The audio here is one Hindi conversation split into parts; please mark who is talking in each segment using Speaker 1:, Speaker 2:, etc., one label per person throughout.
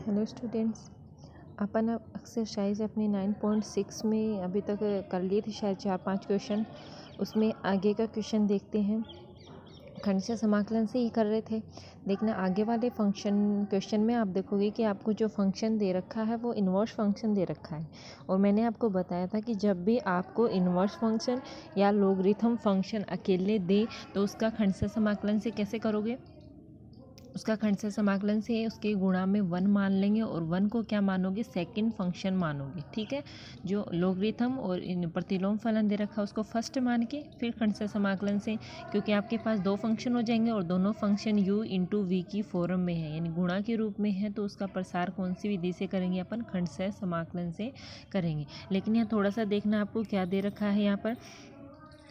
Speaker 1: हेलो स्टूडेंट्स, अपन अब एक्सरसाइज अपनी 9.6 में अभी तक कर लिए थे शायद 4-5 क्वेश्चन। उसमें आगे का क्वेश्चन देखते हैं। खंड समाकलन से ही कर रहे थे। देखना आगे वाले क्वेश्चन में आप देखोगे कि आपको जो फंक्शन दे रखा है वो इन्वर्स फंक्शन दे रखा है। और मैंने आपको बताया था कि जब भी आपको इन्वर्स फंक्शन या लोगरिथम फंक्शन अकेले दे तो उसका खंड समाकलन से कैसे करोगे। उसका खंड समाकलन से उसके गुणा में 1 मान लेंगे और 1 को क्या मानोगे, सेकंड फंक्शन मानोगे। ठीक है, जो लोगरिथम और प्रतिलोम फलन दे रखा है उसको फर्स्ट मान के फिर खंड समाकलन से, क्योंकि आपके पास दो फंक्शन हो जाएंगे और दोनों फंक्शन u इंटू वी की फॉर्म में है यानी गुणा के रूप में है, तो उसका प्रसार कौन सी विधि से करेंगे, अपन खंड समाकलन से करेंगे। लेकिन यहाँ थोड़ा सा देखना आपको क्या दे रखा है।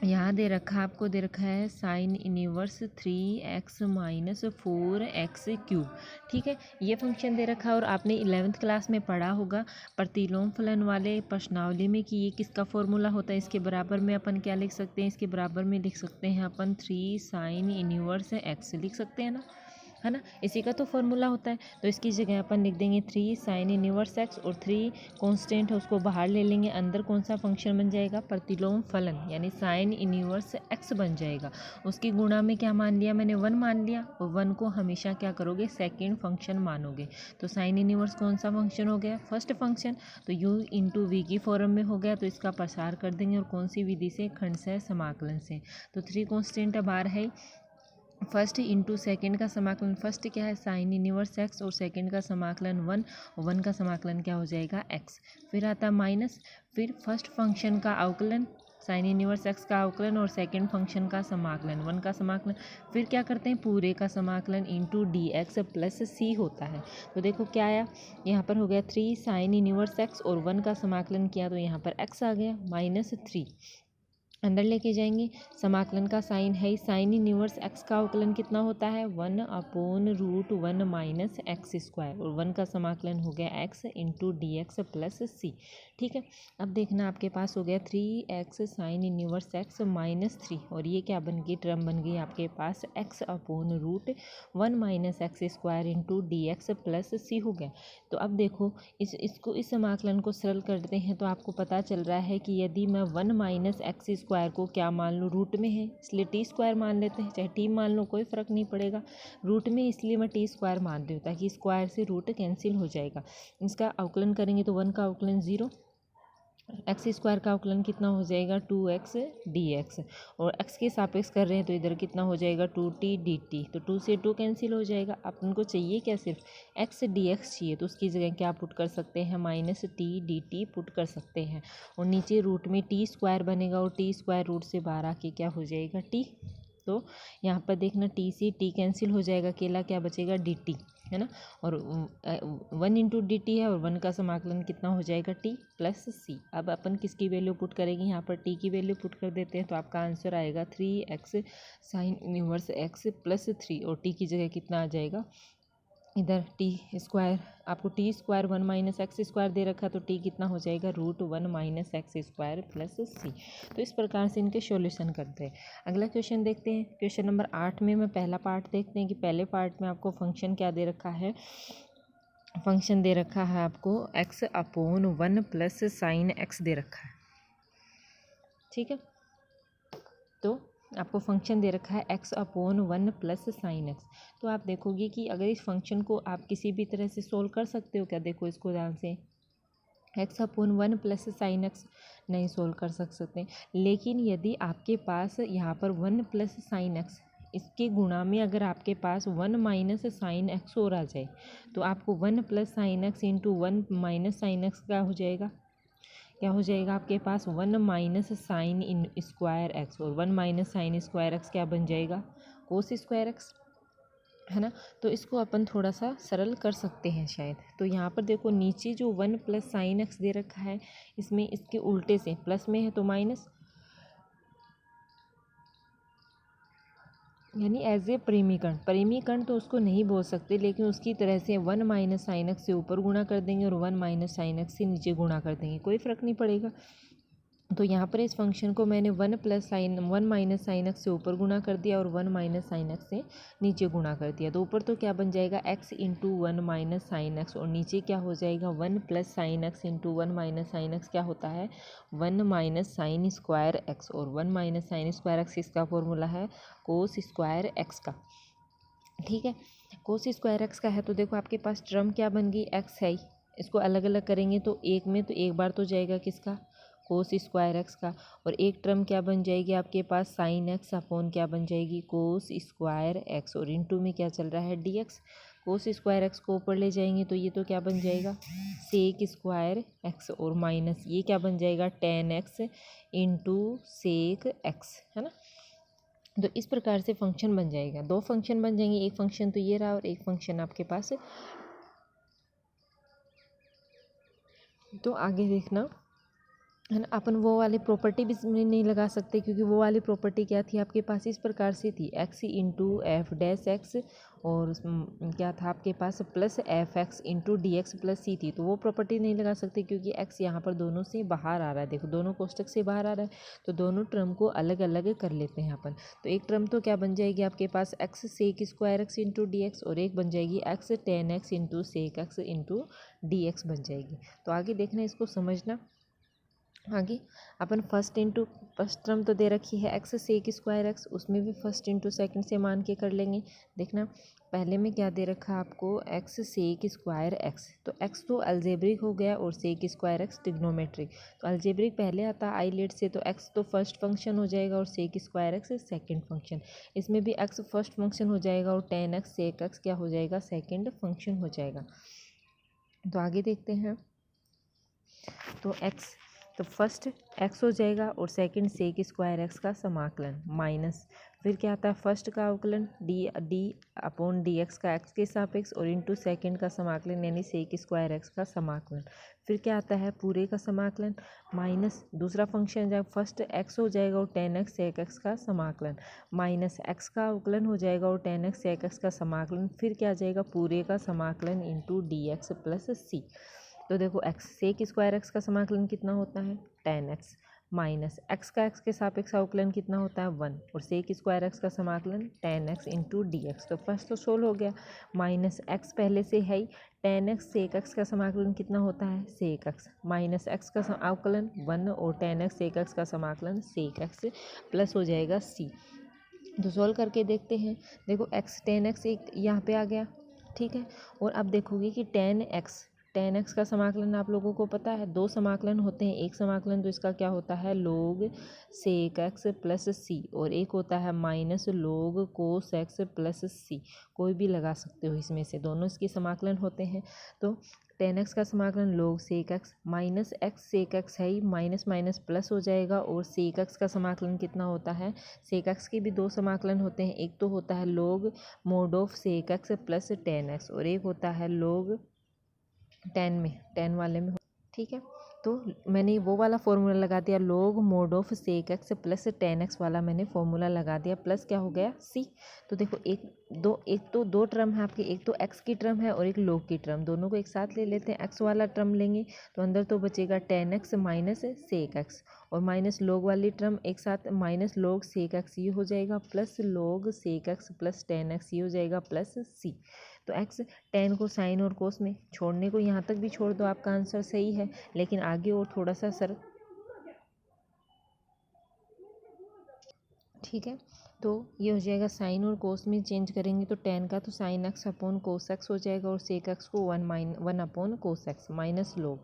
Speaker 1: यहाँ दे रखा है, आपको दे रखा है sine inverse 3x minus 4x cube. ठीक है, ये फंक्शन दे रखा है और आपने 11th क्लास में पढ़ा होगा प्रतिलोम फलन वाले प्रश्नावली में कि ये किसका फॉर्मूला होता है। इसके बराबर में अपन क्या लिख सकते हैं, इसके बराबर में लिख सकते हैं अपन 3 साइन इनवर्स x लिख सकते हैं ना, है ना। इसी का तो फॉर्मूला होता है। तो इसकी जगह अपन लिख देंगे 3 साइन इनवर्स एक्स और 3 कांस्टेंट है उसको बाहर ले लेंगे। अंदर कौन सा फंक्शन बन जाएगा, प्रतिलोम फलन यानी साइन इनवर्स एक्स बन जाएगा। उसकी गुणा में क्या मान लिया मैंने, 1 मान लिया और 1 को हमेशा क्या करोगे, सेकेंड फंक्शन मानोगे। तो साइन इनवर्स कौन सा फंक्शन हो गया, फर्स्ट फंक्शन। तो u इंटू वी की फॉर्म में हो गया, तो इसका प्रसार कर देंगे और कौन सी विधि से, खंड समाकलन से। तो 3 कांस्टेंट अब बाहर है, फर्स्ट इंटू सेकेंड का समाकलन, फर्स्ट क्या है साइन इनवर्स एक्स और सेकेंड का समाकलन 1 और 1 का समाकलन क्या हो जाएगा एक्स। फिर आता माइनस, फिर फर्स्ट फंक्शन का अवकलन साइन इनवर्स एक्स का अवकलन और सेकेंड फंक्शन का समाकलन 1 का समाकलन, फिर क्या करते हैं पूरे का समाकलन इंटू डी एक्स प्लस सी होता है। तो देखो क्या आया, यहाँ पर हो गया 3 साइन इनवर्स एक्स और 1 का समाकलन किया तो यहाँ पर एक्स आ गया माइनस 3। अंदर लेके जाएंगे, समाकलन का साइन है, साइन इनवर्स एक्स का अवकलन कितना होता है 1/√1 माइनस एक्स स्क्वायर और 1 का समाकलन हो गया x into d x plus c. ठीक है, अब देखना आपके पास हो गया 3x sine inverse x minus 3 और ये क्या बन गई, टर्म बन गई आपके पास x/√1 minus x square into d x plus c हो गया। तो अब देखो इस समाकलन को सरल करते हैं तो आपको पता चल रहा है कि यदि मैं 1 माइनस एक्स स्क्वायर को क्या मान लूँ, रूट में है इसलिए टी स्क्वायर मान लेते हैं, चाहे टी मान लो कोई फ़र्क नहीं पड़ेगा। रूट में इसलिए मैं टी स्क्वायर मान रही हूँ ताकि स्क्वायर से रूट कैंसिल हो जाएगा। इसका अवकलन करेंगे तो 1 का अवकलन 0, एक्स स्क्वायर का अवकलन कितना हो जाएगा 2x dx और x के सापेक्ष कर रहे हैं तो इधर कितना हो जाएगा 2t dt। तो 2 से 2 कैंसिल हो जाएगा। अपन को चाहिए क्या, सिर्फ x dx चाहिए, तो उसकी जगह क्या पुट कर सकते हैं, माइनस t dt पुट कर सकते हैं और नीचे रूट में टी स्क्वायर बनेगा और टी स्क्वायर रूट से बाहर आके क्या हो जाएगा t। तो यहाँ पर देखना t से t कैंसिल हो जाएगा, अकेला क्या बचेगा dt, है ना। और 1 इंटू डी टी है और 1 का समाकलन कितना हो जाएगा t प्लस सी। अब अपन किसकी वैल्यू पुट करेंगे, यहाँ पर t की वैल्यू पुट कर देते हैं तो आपका आंसर आएगा 3x sine inverse x plus 3 और t की जगह कितना आ जाएगा, इधर टी स्क्वायर, आपको t square 1 minus x square दे रखा तो टी कितना हो जाएगा √1 minus x square plus c. तो इस प्रकार से इनके सॉल्यूशन करते हैं। अगला क्वेश्चन देखते हैं, क्वेश्चन नंबर 8 में पहला पार्ट देखते हैं कि पहले पार्ट में आपको फंक्शन क्या दे रखा है। फंक्शन दे रखा है आपको x/1 प्लस साइन एक्स दे रखा है। ठीक है, तो आपको फंक्शन दे रखा है x/1 प्लस साइन एक्स। तो आप देखोगे कि अगर इस फंक्शन को आप किसी भी तरह से सोल्व कर सकते हो क्या, देखो इसको ध्यान से, x/1 प्लस साइन एक्स नहीं सोल्व कर सकते, लेकिन यदि आपके पास यहाँ पर 1 प्लस साइन एक्स इसके गुणा में अगर आपके पास 1 माइनस साइन एक्स और आ जाए तो आपको 1 plus sine x into 1 minus sine x क्या हो जाएगा, क्या हो जाएगा आपके पास 1 माइनस साइन इन स्क्वायर एक्स और 1 माइनस साइन स्क्वायर एक्स क्या बन जाएगा, कोस स्क्वायर एक्स, है ना। तो इसको अपन थोड़ा सा सरल कर सकते हैं शायद। तो यहाँ पर देखो नीचे जो 1 प्लस साइन एक्स दे रखा है इसमें इसके उल्टे से प्लस में है तो माइनस, यानी एज ए परिमीकरण तो उसको नहीं बोल सकते, लेकिन उसकी तरह से 1 माइनस साइन एक्स से ऊपर गुणा कर देंगे और 1 माइनस साइन एक्स से नीचे गुणा कर देंगे, कोई फ़र्क नहीं पड़ेगा। तो यहाँ पर इस फंक्शन को मैंने 1 माइनस साइन एक्स से ऊपर गुणा कर दिया और 1 माइनस साइन एक्स से नीचे गुणा कर दिया। तो ऊपर तो क्या बन जाएगा x into 1 minus sine x, और नीचे क्या हो जाएगा 1 plus sine x into 1 minus sine x क्या होता है 1 माइनस साइन स्क्वायर एक्स, और 1 माइनस साइन स्क्वायर एक्स इसका फॉर्मूला है कोस स्क्वायर एक्स का। ठीक है, कोस स्क्वायर एक्स का है। तो देखो आपके पास टर्म क्या बन गई एक्स है, इसको अलग अलग करेंगे तो एक में तो एक बार तो जाएगा किसका कोस स्क्वायर एक्स का, और एक टर्म क्या बन जाएगी आपके पास साइन एक्स अपॉन क्या बन जाएगी कोस स्क्वायर एक्स, और इनटू में क्या चल रहा है D x. Cos square x को ऊपर ले जाएंगे तो ये तो क्या बन जाएगा सेक स्क्वायर एक्स, और माइनस ये क्या बन जाएगा tan x into sec x, है ना। तो इस प्रकार से फंक्शन बन जाएगा, दो फंक्शन बन जाएंगे, एक फंक्शन तो ये रहा और एक फंक्शन आपके पास। तो आगे देखना है ना, अपन वो वाली प्रॉपर्टी भी नहीं लगा सकते, क्योंकि वो वाली प्रॉपर्टी क्या थी आपके पास इस प्रकार से थी x into f dash x, और क्या था आपके पास plus f x into d x plus c थी। तो वो प्रॉपर्टी नहीं लगा सकते क्योंकि एक्स यहाँ पर दोनों से बाहर आ रहा है, देखो दोनों कोष्टक से बाहर आ रहा है, तो दोनों टर्म को अलग अलग कर लेते हैं अपन। तो एक टर्म तो क्या बन जाएगी आपके पास x sec square x into d x, और एक बन जाएगी x tan x into sec x into d x बन जाएगी। तो आगे देखना इसको समझना। आगे अपन फर्स्ट टर्म तो दे रखी है एक्स सेक स्क्वायर एक्स, उसमें भी फर्स्ट इंटू सेकेंड से मान के कर लेंगे। देखना पहले में क्या दे रखा आपको एक्स सेक स्क्वायर एक्स, तो एक्स तो अलजेब्रिक हो गया और सेक स्क्वायर एक्स ट्रिग्नोमेट्रिक। तो अलजेब्रिक पहले आता है आईलेट से, तो एक्स तो फर्स्ट फंक्शन हो जाएगा और sec square x second function. इसमें भी एक्स फर्स्ट फंक्शन हो जाएगा और टेन एक्स सेक एक्स क्या हो जाएगा सेकेंड फंक्शन हो जाएगा। तो आगे देखते हैं। तो एक्स तो फर्स्ट एक्स हो जाएगा और सेकंड सेक स्क्वायर एक्स का समाकलन माइनस, फिर क्या आता है फर्स्ट का अवकलन डी अपॉन डी एक्स का एक्स के सापेक्ष, और इंटू सेकेंड का समाकलन यानी सेक स्क्वायर एक्स का समाकलन, फिर क्या आता है पूरे का समाकलन माइनस दूसरा फंक्शन जब फर्स्ट एक्स हो जाएगा और टेन एक्स सेक एक्स का समाकलन, माइनस एक्स का अवकलन हो जाएगा और टेन एक्स सेक एक्स का समाकलन, फिर क्या आ जाएगा पूरे का समाकलन into d x plus c. तो देखो एक्स सेक स्क्वायर एक्स का समाकलन कितना होता है टेन एक्स, माइनस एक्स का एक्स के सापेक्ष अवकलन कितना होता है 1, और सेक स्क्वायर एक्स का समाकलन ten x into d x. तो फर्स्ट तो सोल्व हो गया, माइनस एक्स पहले से है ही, टेन एक्स सेक एक्स का समाकलन कितना होता है सेक एक्स, माइनस एक्स का अवकलन 1 और टेन एक्स सेक एक्स का समाकलन सेक एक्स प्लस हो जाएगा सी। तो सोल्व करके देखते हैं। देखो एक्स टेन एक्स एक यहाँ पे आ गया, ठीक है, और अब देखोगे कि टेन एक्स का समाकलन आप लोगों को पता है, दो समाकलन होते हैं, एक समाकलन तो इसका क्या होता है log sec x plus c, और एक होता है माइनस लोग कोस एक्स प्लस सी, कोई भी लगा सकते हो इसमें से, दोनों इसके समाकलन होते हैं। तो टेन एक्स का समाकलन log sec x, minus x sec x है ही, माइनस माइनस प्लस हो जाएगा, और सेक एक्स का समाकलन कितना होता है, सेक एक्स के भी दो समाकलन होते हैं, एक तो होता है log mod of sec x plus tan x, और एक होता है लोग टेन वाले में, ठीक है। तो मैंने वो वाला फॉर्मूला लगा दिया log mod of sec x plus tan x वाला मैंने फॉर्मूला लगा दिया, प्लस क्या हो गया सी। तो देखो एक तो दो टर्म है आपके, एक तो एक्स की टर्म है और एक लोग की टर्म, दोनों को एक साथ ले लेते हैं। एक्स वाला टर्म लेंगे तो अंदर तो बचेगा tan x minus sec x, और माइनस लोग वाली टर्म एक साथ माइनस लोग सेक एक्स ये हो जाएगा, plus log sec x plus tan x ये हो जाएगा प्लस सी। तो एक्स टेन को साइन और कोस में छोड़ने को यहाँ तक भी छोड़ दो, आपका आंसर सही है, लेकिन आगे और थोड़ा सा सर, ठीक है। तो ये हो जाएगा साइन और कोस में चेंज करेंगे तो टेन का तो sign x upon cos x हो जाएगा, और सेक एक्स को 1 अपॉन कोस एक्स माइनस लोग।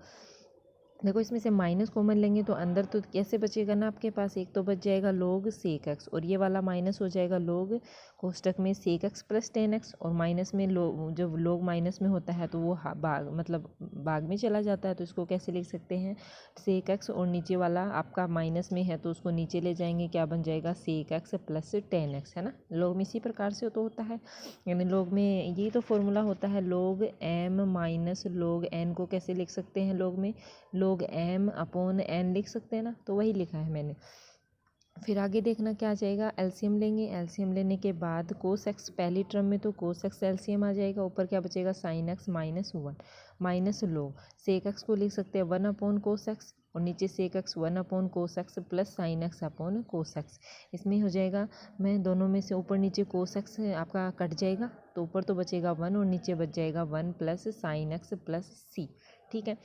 Speaker 1: देखो इसमें से माइनस कॉमन लेंगे तो अंदर तो कैसे बचेगा ना आपके पास, एक तो बच जाएगा लोग सेक एक्स, और ये वाला माइनस हो जाएगा लोग कोष्टक में sec x plus tan x, और माइनस में जब लोग माइनस में होता है तो वो भाग में चला जाता है, तो इसको कैसे लिख सकते हैं सेक एक्स, और नीचे वाला आपका माइनस में है तो उसको नीचे ले जाएंगे, क्या बन जाएगा sec x plus tan x, है ना। लोग में इसी प्रकार से तो होता है, यानी लोग में ये तो फॉर्मूला होता है लोग एम माइनस लोग एन को कैसे लिख सकते हैं लोग में लोग एम अपॉन एन लिख सकते हैं ना, तो वही लिखा है मैंने। फिर आगे देखना क्या आ जाएगा, एलसीएम लेंगे, एलसीएम लेने के बाद कोस एक्स पहली टर्म में तो कोस एक्स एलसीएम आ जाएगा, ऊपर क्या बचेगा साइन एक्स माइनस 1 माइनस लोग सेक एक्स को लिख सकते हैं 1 अपॉन कोस एक्स, और नीचे से एक x 1 upon cos x plus sine x upon cos x. इसमें हो जाएगा, मैं दोनों में से ऊपर नीचे कोस एक्स आपका कट जाएगा तो ऊपर तो बचेगा 1 और नीचे बच जाएगा 1 plus sine x plus c. ठीक है,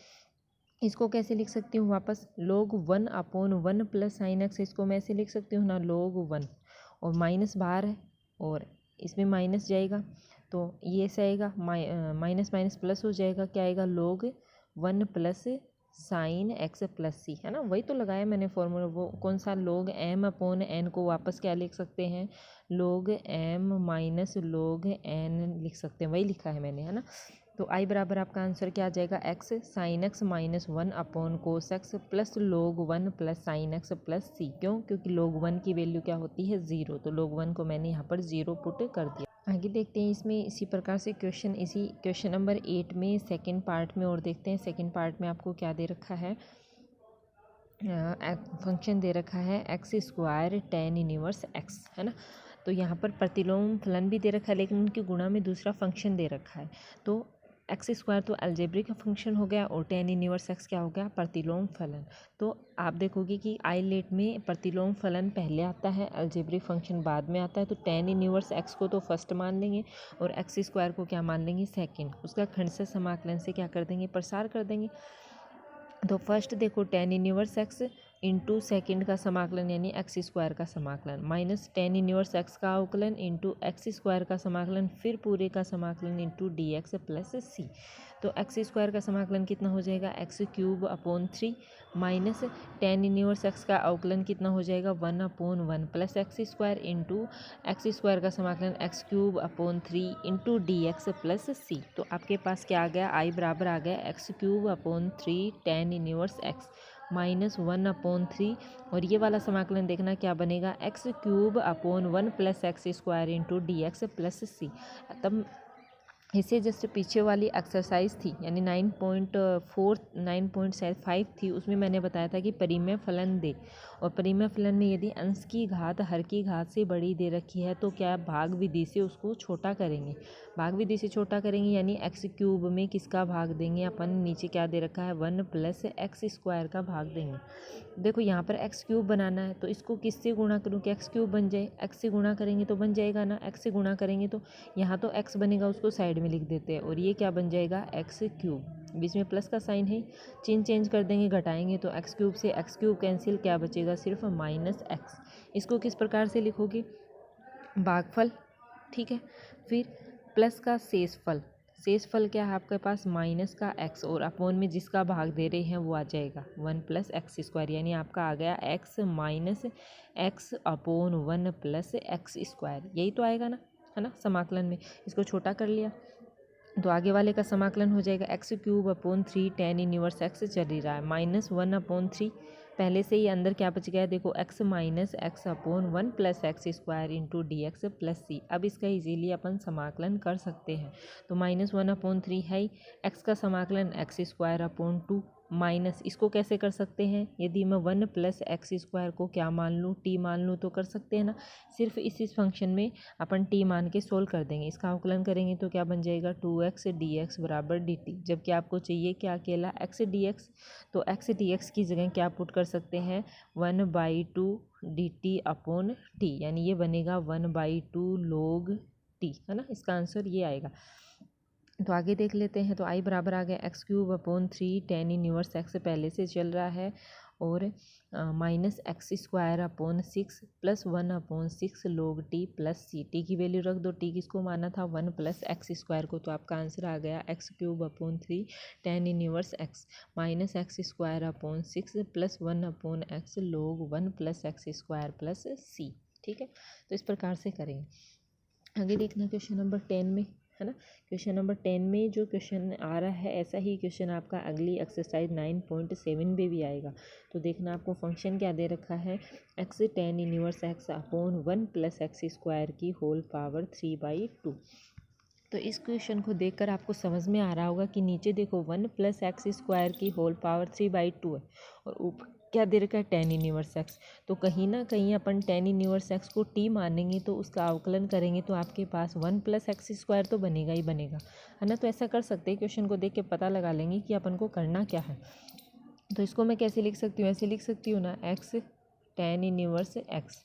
Speaker 1: इसको कैसे लिख सकती हूँ वापस, log 1 upon 1 plus sine x, इसको मैं ऐसे लिख सकती हूँ ना log 1, और माइनस बाहर है और इसमें माइनस जाएगा तो ये ऐसा आएगा, माइनस माइनस प्लस हो जाएगा, क्या आएगा log 1 plus sine x plus c, है ना, वही तो लगाया मैंने फॉर्मूला, वो कौन सा, log m अपॉन n को वापस क्या लिख सकते हैं, log m minus log n लिख सकते हैं, वही लिखा है मैंने, है ना। तो आई बराबर आपका आंसर क्या आ जाएगा, x sine x minus 1 upon cos x plus log 1 plus sine x plus c. क्यों, क्योंकि log 1 की वैल्यू क्या होती है 0, तो log 1 को मैंने यहाँ पर 0 पुट कर दिया। आगे देखते हैं इसमें इसी प्रकार से क्वेश्चन, इसी क्वेश्चन नंबर 8 में सेकंड पार्ट में और देखते हैं। सेकंड पार्ट में आपको क्या दे रखा है, फंक्शन दे रखा है x square tan inverse x, है ना। तो यहाँ पर प्रतिलोम फलन भी दे रखा है लेकिन उनकी गुणा में दूसरा फंक्शन दे रखा है। तो एक्स स्क्वायर तो अलजेब्रिक फंक्शन हो गया और tan इनवर्स एक्स क्या हो गया, प्रतिलोम फलन। तो आप देखोगे कि आईलेट में प्रतिलोम फलन पहले आता है, अलजेब्रिक फंक्शन बाद में आता है। तो tan इनवर्स एक्स को तो फर्स्ट मान लेंगे और एक्स स्क्वायर को क्या मान लेंगे, सेकेंड। उसका खंडशः समाकलन से क्या कर देंगे, प्रसार कर देंगे। तो फर्स्ट देखो tan inverse x into second का समाकलन यानी एक्स स्क्वायर का समाकलन, माइनस tan इनवर्स एक्स का अवकलन इंटू एक्स स्क्वायर का समाकलन, फिर पूरे का समाकलन into d x plus c. तो एक्स स्क्वायर का समाकलन कितना हो जाएगा, x cube upon 3 minus tan inverse x का अवकलन कितना हो जाएगा 1 upon 1 plus x square into x square का समाकलन x cube upon 3 into d x plus c. तो आपके पास क्या आ गया, आई बराबर आ गया x cube upon 3 tan inverse x minus 1 upon 3, और ये वाला समाकलन देखना क्या बनेगा, x cube upon 1 plus x square into d x plus c. तब इसे जैसे पीछे वाली एक्सरसाइज थी यानी 9.5 थी, उसमें मैंने बताया था कि परिमेय फलन दे, और परिमेय फलन में यदि अंश की घात हर की घात से बड़ी दे रखी है तो क्या भाग विधि से उसको छोटा करेंगे, भाग विधि से छोटा करेंगे यानी एक्स क्यूब में किसका भाग देंगे अपन, नीचे क्या दे रखा है 1 प्लस एक्स स्क्वायर का भाग देंगे। देखो यहाँ पर एक्स क्यूब बनाना है तो इसको किससे गुणा करूँ कि एक्स क्यूब बन जाए, एक्स से गुणा करेंगे तो बन जाएगा ना, एक्स से गुणा करेंगे तो यहाँ तो एक्स बनेगा, उसको साइड में लिख देते हैं, और ये क्या बन जाएगा एक्स क्यूब, बीच में प्लस का साइन है, चिन्ह चेंज कर देंगे, घटाएंगे तो एक्स क्यूब से एक्स क्यूब कैंसिल, क्या बचेगा सिर्फ माइनस एक्स। इसको किस प्रकार से लिखोगे, भागफल, ठीक है, फिर प्लस का शेषफल, शेषफल क्या है आपके पास माइनस का एक्स, और अपॉन में जिसका भाग दे रहे हैं वो आ जाएगा 1 प्लस एक्स स्क्वायर, यानी आपका आ गया x minus x upon 1 plus x square, यही तो आएगा ना, है ना, समाकलन में। इसको छोटा कर लिया तो आगे वाले का समाकलन हो जाएगा x cube upon 3 tan inverse x चल ही रहा है माइनस 1 अपॉन 3, पहले से ही अंदर क्या बच गया देखो x minus x upon 1 plus x square into d x plus c. अब इसका इजीली अपन समाकलन कर सकते हैं, तो माइनस 1 अपॉन 3 है, एक्स का समाकलन एक्स स्क्वायर अपॉन 2 माइनस, इसको कैसे कर सकते हैं, यदि मैं 1 प्लस एक्स स्क्वायर को क्या मान लूँ, टी मान लूँ तो कर सकते हैं ना, सिर्फ इस फंक्शन में अपन टी मान के सोल्व कर देंगे, इसका अवकलन करेंगे तो क्या बन जाएगा 2x dx बराबर dt, जबकि आपको चाहिए क्या अकेला x dx, तो x dx की जगह क्या पुट कर सकते हैं 1/2 dt अपॉन टी, यानी ये बनेगा 1/2 log t, है ना, इसका आंसर ये आएगा। तो आगे देख लेते हैं, तो आई बराबर आ गया x cube upon 3 tan inverse x पहले से चल रहा है, और minus x square upon 6 plus 1 upon 6 log t plus c. T की वैल्यू रख दो, टी किसको माना था 1 प्लस एक्स स्क्वायर को, तो आपका आंसर आ गया x cube upon 3 tan inverse x minus x square upon 6 plus 1 upon x log 1 plus x square plus c. ठीक है, तो इस प्रकार से करेंगे। आगे देखना क्वेश्चन नंबर 10 में, है ना, क्वेश्चन नंबर 10 में जो क्वेश्चन आ रहा है ऐसा ही क्वेश्चन आपका अगली एक्सरसाइज 9.7 में भी आएगा। तो देखना आपको फंक्शन क्या दे रखा है, x tan inverse x upon 1 plus x square की होल पावर 3/2। तो इस क्वेश्चन को देखकर आपको समझ में आ रहा होगा कि नीचे देखो 1 प्लस एक्स स्क्वायर की होल पावर 3/2 है, और ऊपर क्या दे रखा है tan इनवर्स एक्स, तो कहीं ना कहीं अपन tan इनवर्स एक्स को t मानेंगे तो उसका अवकलन करेंगे तो आपके पास 1 प्लस एक्स स्क्वायर तो बनेगा ही बनेगा, है ना। तो ऐसा कर सकते हैं, क्वेश्चन को देख के पता लगा लेंगे कि अपन को करना क्या है। तो इसको मैं कैसे लिख सकती हूँ, ऐसे लिख सकती हूँ ना, x tan inverse x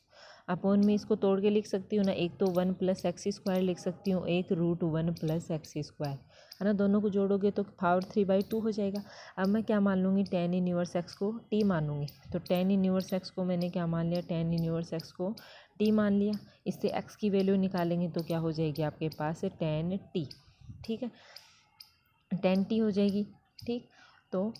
Speaker 1: upon में इसको तोड़ के लिख सकती हूँ ना, एक तो 1 प्लस एक्स स्क्वायर लिख सकती हूँ, एक √1 प्लस एक्स स्क्वायर, है ना। दोनों को जोड़ोगे तो पावर 3/2 हो जाएगा। अब मैं क्या मान लूँगी, tan इनवर्स एक्स को t मान लूँगी। तो tan इनवर्स एक्स को मैंने क्या मान लिया, tan इनवर्स एक्स को t मान लिया। इससे x की वैल्यू निकालेंगे तो क्या हो जाएगी आपके पास, tan t, ठीक है, tan t हो जाएगी। ठीक, तो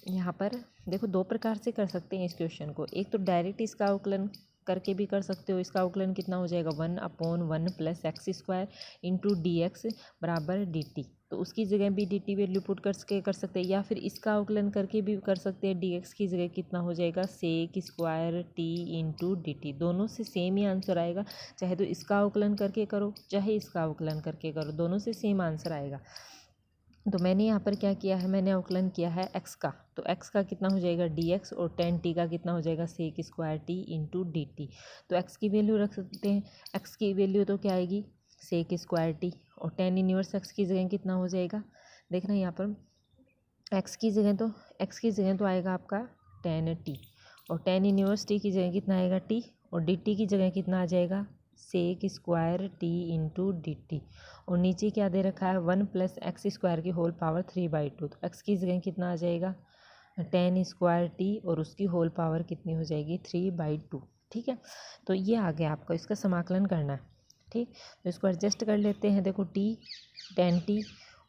Speaker 1: यहाँ पर देखो दो प्रकार से कर सकते हैं इस क्वेश्चन को। एक तो डायरेक्ट इसका अवकलन करके भी कर सकते हो। इसका अवकलन कितना हो जाएगा, 1/1 plus x square into d x बराबर डी टी। तो उसकी जगह भी डी टी वैल्यू पुट कर सकते हैं, या फिर इसका अवकलन करके भी कर सकते हैं। डी एक्स की जगह कितना हो जाएगा, sec square t into d t. दोनों से सेम ही आंसर आएगा, चाहे तो इसका अवकलन करके करो चाहे इसका अवकलन करके करो, दोनों से सेम आंसर आएगा। तो मैंने यहाँ पर क्या किया है, मैंने अवकलन किया है x का। तो x का कितना हो जाएगा dx, और tan t का कितना हो जाएगा sec square t into d t. तो x की वैल्यू रख सकते हैं, x की वैल्यू तो क्या आएगी, सेक स्क्वायर t, और tan इनवर्स x की जगह कितना हो जाएगा, देखना यहाँ पर x की जगह तो आएगा आपका tan t, और tan इनवर्स t की जगह कितना आएगा t, और डी टी की जगह कितना आ जाएगा sec square t into d t. और नीचे क्या दे रखा है, 1 प्लस एक्स स्क्वायर की होल पावर 3/2। तो एक्स की जगह कितना आ जाएगा, tan स्क्वायर टी, और उसकी होल पावर कितनी हो जाएगी 3/2। ठीक है, तो ये आ गया आपको, इसका समाकलन करना है। ठीक, तो इसको एडजस्ट कर लेते हैं। देखो t tan t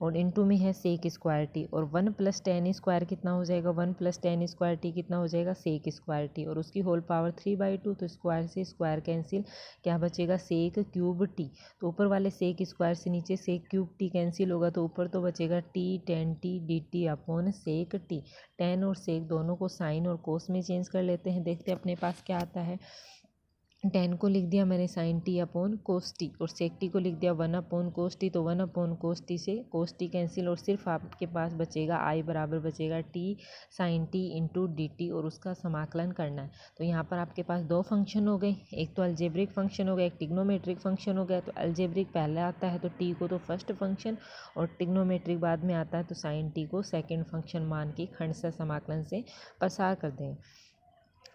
Speaker 1: और इनटू में है सेक स्क्वायर टी, और 1 प्लस tan स्क्वायर कितना हो जाएगा, 1 प्लस tan स्क्वायर टी कितना हो जाएगा सेक स्क्वायर टी, और उसकी होल पावर 3/2। तो स्क्वायर से स्क्वायर कैंसिल, क्या बचेगा सेक क्यूब टी। तो ऊपर वाले सेक स्क्वायर से नीचे सेक क्यूब टी कैंसिल होगा, तो ऊपर तो बचेगा t tan t d t upon sec t. tan और सेक दोनों को साइन और कोस में चेंज कर लेते हैं, देखते हैं अपने पास क्या आता है। tan को लिख दिया मैंने sine t upon cos t, और सेक टी को लिख दिया 1/कोस टी। तो 1/कोस टी से कोस टी कैंसिल, और सिर्फ आपके पास बचेगा आई बराबर बचेगा t sine t into d t, और उसका समाकलन करना है। तो यहाँ पर आपके पास दो फंक्शन हो गए, एक तो अलजेब्रिक फंक्शन हो गया, एक टिग्नोमेट्रिक फंक्शन हो गया। तो अलजेब्रिक पहले आता है तो टी को तो फर्स्ट फंक्शन, और टिग्नोमेट्रिक बाद में आता है, तो साइन टी को सेकेंड फंक्शन मान के खंड समाकलन से पसार कर दें।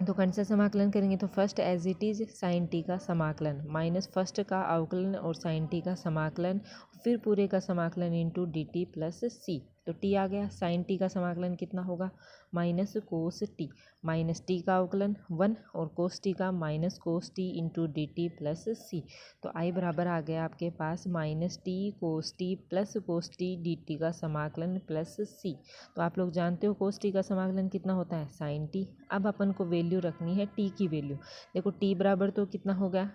Speaker 1: तो खंड से समाकलन करेंगे तो first as it is sine t का समाकलन माइनस फर्स्ट का अवकलन और साइन टी का समाकलन, फिर पूरे का समाकलन into d t plus c. तो टी आ गया, साइन टी का समाकलन कितना होगा minus cos t, minus t का अवकलन 1 और कोस टी का minus cos t into d t plus c. तो आई बराबर आ गया आपके पास minus t cos t plus cos t d t का समाकलन प्लस सी। तो आप लोग जानते हो कोस टी का समाकलन कितना होता है साइन टी। अब अपन को वैल्यू रखनी है टी की वैल्यू। देखो टी बराबर तो कितना हो गया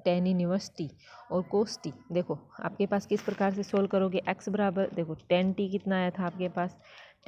Speaker 1: tan इनवर्स टी, और कोस टी देखो आपके पास किस प्रकार से सोल्व करोगे, x बराबर देखो tan टी कितना आया था आपके पास,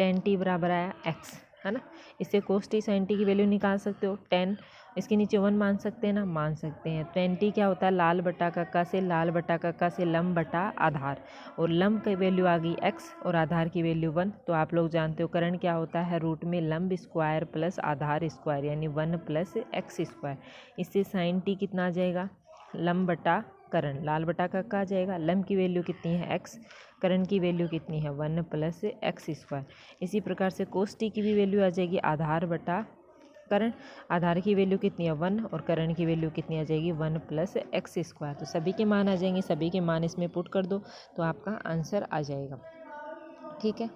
Speaker 1: tan टी बराबर आया x, है ना। इससे कोस टी साइन टी की वैल्यू निकाल सकते हो। tan इसके नीचे 1 मान सकते हैं ना, मान सकते हैं। tan टी क्या होता है, लाल बटा कक्का से लाल बटा कक्का से लंब बटा आधार, और लंब की वैल्यू आ गई x और आधार की वैल्यू 1। तो आप लोग जानते हो करण क्या होता है, रूट में लंब स्क्वायर प्लस आधार स्क्वायर, यानी 1 प्लस एक्स स्क्वायर। इससे साइन टी कितना आ जाएगा, लंब बटा करण, लाल बटा कक्का आ जाएगा। लंब की वैल्यू कितनी है x, करण की वैल्यू कितनी है 1 प्लस एक्स स्क्वायर। इसी प्रकार से कोस टी की भी वैल्यू आ जाएगी आधार बटा करण, आधार की वैल्यू कितनी है 1 और करण की वैल्यू कितनी आ जाएगी 1 प्लस एक्स स्क्वायर। तो सभी के मान आ जाएंगे, सभी के मान इसमें पुट कर दो तो आपका आंसर आ जाएगा। ठीक है,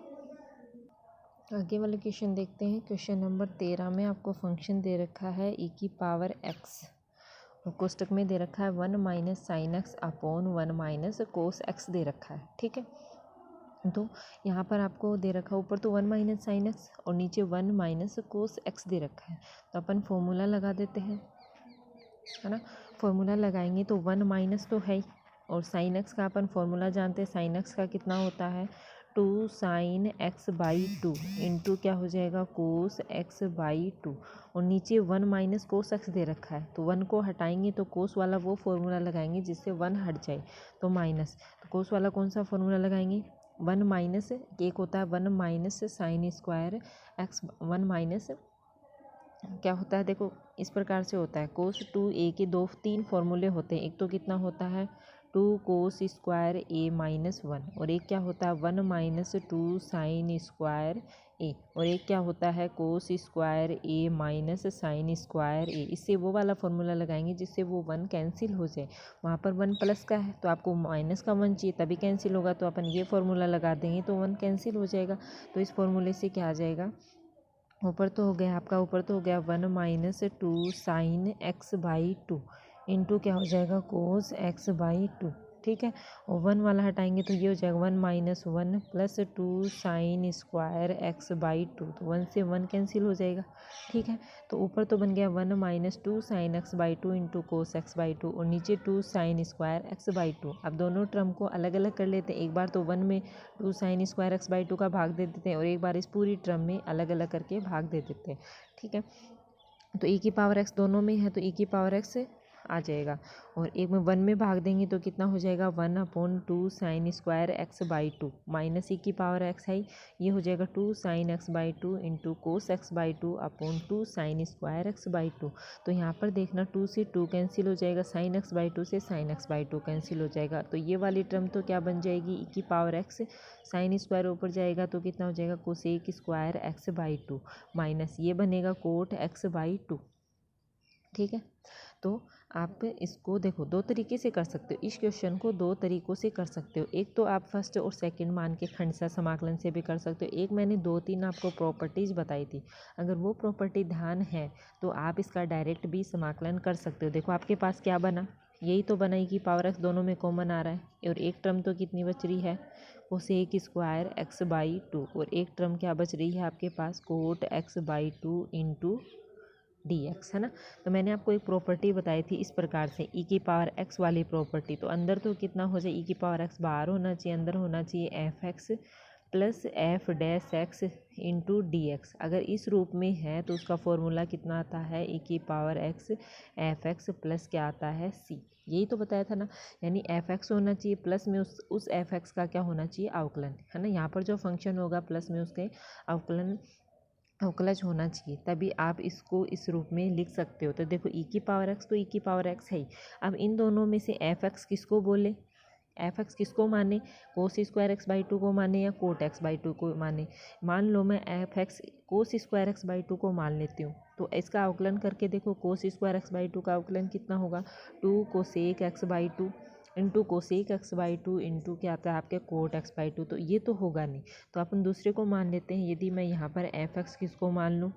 Speaker 1: आगे वाले क्वेश्चन देखते हैं। क्वेश्चन नंबर 13 में आपको फंक्शन दे रखा है e की पावर x, और कोष्टक में दे रखा है 1 minus sine x upon 1 minus cos x दे रखा है। ठीक है, तो यहाँ पर आपको दे रखा है ऊपर तो 1 माइनस साइन एक्स और नीचे 1 माइनस कोस एक्स दे रखा है। तो अपन फॉर्मूला लगा देते हैं, है ना। फॉर्मूला लगाएंगे तो 1 माइनस तो है ही, और साइन एक्स का अपन फॉर्मूला जानते हैं, साइन एक्स का कितना होता है 2 साइन एक्स बाई 2 इंटू क्या हो जाएगा कोस एक्स बाई 2, और नीचे 1 माइनस कोस एक्स दे रखा है। तो 1 को हटाएंगे तो कोस वाला वो फॉर्मूला लगाएंगे जिससे 1 हट जाए, तो माइनस। तो कोस वाला कौन सा फॉर्मूला लगाएंगे, 1 माइनस एक होता है 1 minus sine square x, 1 minus क्या होता है, देखो इस प्रकार से होता है कोस 2a के 3 फॉर्मूले होते हैं। एक तो कितना होता है 2 कोस स्क्वायर ए माइनस 1, और एक क्या होता है 1 माइनस 2 साइन स्क्वायर ए, और एक क्या होता है कोस स्क्वायर ए माइनस साइन स्क्वायर ए। इससे वो वाला फॉर्मूला लगाएंगे जिससे वो 1 कैंसिल हो जाए। वहाँ पर 1 प्लस का है तो आपको माइनस का 1 चाहिए तभी कैंसिल होगा, तो अपन ये फॉर्मूला लगा देंगे तो 1 कैंसिल हो जाएगा। तो इस फॉर्मूले से क्या आ जाएगा, ऊपर तो हो गया आपका, ऊपर तो हो गया 1 minus 2 sine x by 2 into क्या हो जाएगा कोस एक्स बाई 2, ठीक है। और 1 वाला हटाएंगे तो ये हो जाएगा 1 minus 1 plus 2 sine square x by 2, तो 1 से 1 कैंसिल हो जाएगा, ठीक है। तो ऊपर तो बन गया 1 minus 2 sine x by 2 into cos x by 2, और नीचे 2 साइन स्क्वायर एक्स बाई 2। अब दोनों टर्म को अलग अलग कर लेते हैं, एक बार तो 1 में 2 साइन स्क्वायर एक्स बाई 2 का भाग दे देते हैं और एक बार इस पूरी टर्म में अलग अलग करके भाग दे देते हैं, ठीक है। तो e की पावर x दोनों में है तो e की पावर x आ जाएगा, और एक में 1 में भाग देंगे तो कितना हो जाएगा 1/2 sine square x by 2 minus e की पावर x है, ये हो जाएगा 2 sine x by 2 into cos x by 2/2 sine square x by 2। तो यहाँ पर देखना 2 से 2 कैंसिल हो जाएगा, साइन एक्स बाई 2 से साइन एक्स बाई 2 कैंसिल हो जाएगा, तो ये वाली टर्म तो क्या बन जाएगी e की पावर x, साइन स्क्वायर ऊपर जाएगा तो कितना हो जाएगा cosec square x by 2 minus ये बनेगा कोट एक्स बाई 2, ठीक है। तो आप इसको देखो दो तरीके से कर सकते हो, इस क्वेश्चन को दो तरीक़ों से कर सकते हो। एक तो आप फर्स्ट और सेकंड मान के खंडशः समाकलन से भी कर सकते हो, एक मैंने 2-3 आपको प्रॉपर्टीज़ बताई थी, अगर वो प्रॉपर्टी ध्यान है तो आप इसका डायरेक्ट भी समाकलन कर सकते हो। देखो आपके पास क्या बना, यही तो बना e की पावर x दोनों में कॉमन आ रहा है, और एक टर्म तो कितनी बच रही है कोसेक स्क्वायर एक्स बाई 2, और एक टर्म क्या बच रही है आपके पास cot x by 2 into dx, है ना। तो मैंने आपको एक प्रॉपर्टी बताई थी इस प्रकार से e की पावर x वाली प्रॉपर्टी, तो अंदर तो कितना हो जाए e की पावर x बाहर होना चाहिए, अंदर होना चाहिए F x plus f dash x into d x. अगर इस रूप में है तो उसका फॉर्मूला कितना आता है e की power x F x plus क्या आता है c, यही तो बताया था ना। यानी एफ एक्स होना चाहिए प्लस में उस एफ एक्स का क्या होना चाहिए अवकलन, है ना। यहाँ पर जो फंक्शन होगा प्लस में उसके अवकलज होना चाहिए, तभी आप इसको इस रूप में लिख सकते हो। तो देखो e की पावर x तो e की पावर x है ही। अब इन दोनों में से एफ एक्स किसको बोले, एफ एक्स किसको माने, कोस स्क्वायर एक्स बाई 2 को माने या कोट एक्स बाई 2 को माने। मान लो मैं F x cos square x by 2 को मान लेती हूँ, तो इसका अवकलन करके देखो कोस स्क्वायर एक्स बाई 2 का अवकलन कितना होगा 2 cosec x by 2 into cosec x by 2 into क्या आता है आपके कोट एक्स बाई 2, तो ये तो होगा नहीं, तो अपन दूसरे को मान लेते हैं। यदि मैं यहाँ पर एफ एक्स किसको मान लूँ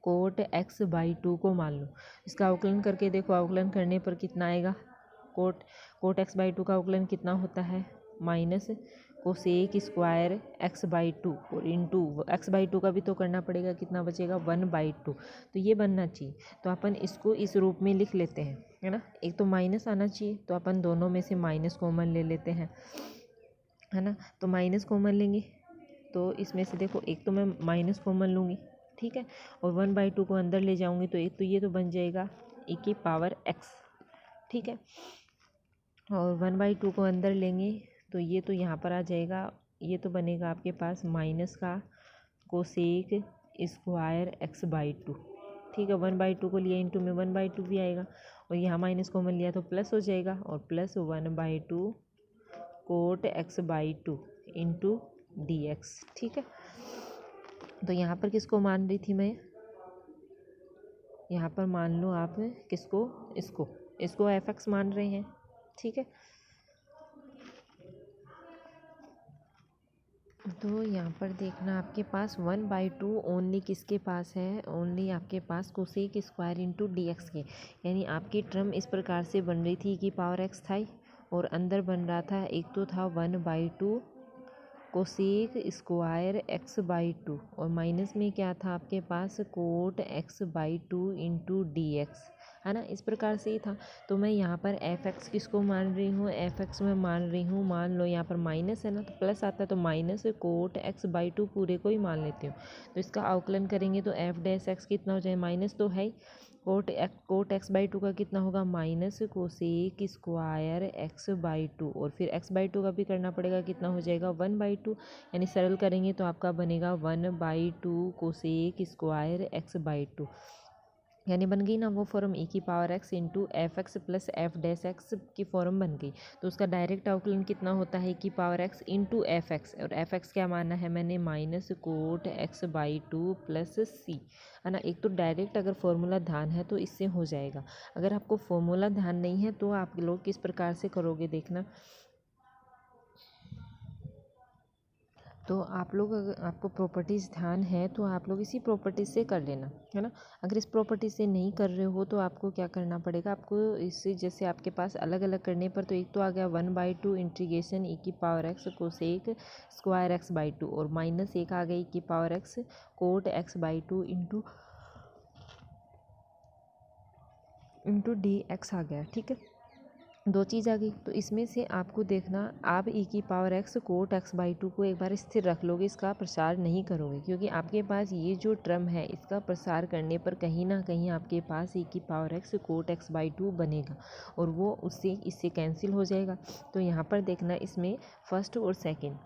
Speaker 1: कोट एक्स बाई 2 को मान लूँ, इसका अवकलन करके देखो, अवकलन करने पर कितना आएगा कोट एक्स बाई 2 का अवकलन कितना होता है minus cosec square x by 2 और इंटू एक्स बाई 2 का भी तो करना पड़ेगा, कितना बचेगा 1/2, तो ये बनना चाहिए। तो अपन इसको इस रूप में लिख लेते हैं, है ना। एक तो माइनस आना चाहिए तो अपन दोनों में से माइनस कॉमन ले लेते हैं, है ना। तो माइनस कॉमन लेंगे तो इसमें से देखो एक तो मैं माइनस कॉमन लूँगी, ठीक है, और 1/2 को अंदर ले जाऊँगी तो एक तो ये तो बन जाएगा e की पावर x, ठीक है, और 1/2 को अंदर लेंगे तो ये तो यहाँ पर आ जाएगा, ये तो बनेगा आपके पास माइनस का कोसेक स्क्वायर एक्स बाई 2, ठीक है। 1/2 को लिया इंटू में 1/2 भी आएगा, और यहाँ माइनस कॉमन लिया तो प्लस हो जाएगा, और plus 1/2 cot x by 2 into d x, ठीक है। तो यहाँ पर किसको मान रही थी मैं, यहाँ पर मान लो आप किसको, इसको एफ एक्स मान रहे हैं, ठीक है। तो यहाँ पर देखना आपके पास 1/2 ओनली किसके पास है, ओनली आपके पास cosec square into d x के, यानी आपकी टर्म इस प्रकार से बन रही थी कि पावर एक्स था और अंदर बन रहा था एक तो था 1/2 कोसेक स्क्वायर एक्स बाई 2 और माइनस में क्या था आपके पास cot x by 2 into d x, है ना। इस प्रकार से ही था। तो मैं यहाँ पर एफ एक्स किसको मान रही हूँ, एफ एक्स में मान रही हूँ, मान लो यहाँ पर माइनस है ना तो प्लस आता है, तो माइनस कोट एक्स बाई 2 पूरे को ही मान लेती हूँ। तो इसका अवकलन करेंगे तो एफ डैश एक्स कितना हो जाए, माइनस तो है ही, कोट एक्स बाई 2 का कितना होगा minus cosec square x by 2, और फिर एक्स बाई 2 का भी करना पड़ेगा, कितना हो जाएगा 1/2, यानी सरल करेंगे तो आपका बनेगा 1/2 कोसेक स्क्वायर एक्स बाई 2। यानी बन गई ना वो फॉर्म e की power x into f x plus f dash x की फॉर्म बन गई। तो उसका डायरेक्ट अवकलन कितना होता है e की power x into f x, और एफ एक्स क्या माना है मैंने minus cot x by 2 plus c, है ना। एक तो डायरेक्ट अगर फॉर्मूला ध्यान है तो इससे हो जाएगा, अगर आपको फॉर्मूला ध्यान नहीं है तो आप लोग किस प्रकार से करोगे देखना। तो आप लोग अगर आपको प्रॉपर्टीज़ ध्यान है तो आप लोग इसी प्रॉपर्टीज़ से कर लेना, है ना। अगर इस प्रॉपर्टी से नहीं कर रहे हो तो आपको क्या करना पड़ेगा, आपको इससे जैसे आपके पास अलग अलग करने पर, तो एक तो आ गया 1/2 इंटीग्रेशन e की power x cosec square x by 2, और माइनस एक आ गई e की power x cot x by 2 into d x आ गया, ठीक है। दो चीज़ आ गई। तो इसमें से आपको देखना, आप e की power x cot x by 2 को एक बार स्थिर रख लोगे, इसका प्रसार नहीं करोगे, क्योंकि आपके पास ये जो टर्म है इसका प्रसार करने पर कहीं ना कहीं आपके पास e की power x cot x by 2 बनेगा, और वो उससे इससे कैंसिल हो जाएगा। तो यहाँ पर देखना, इसमें फर्स्ट और सेकेंड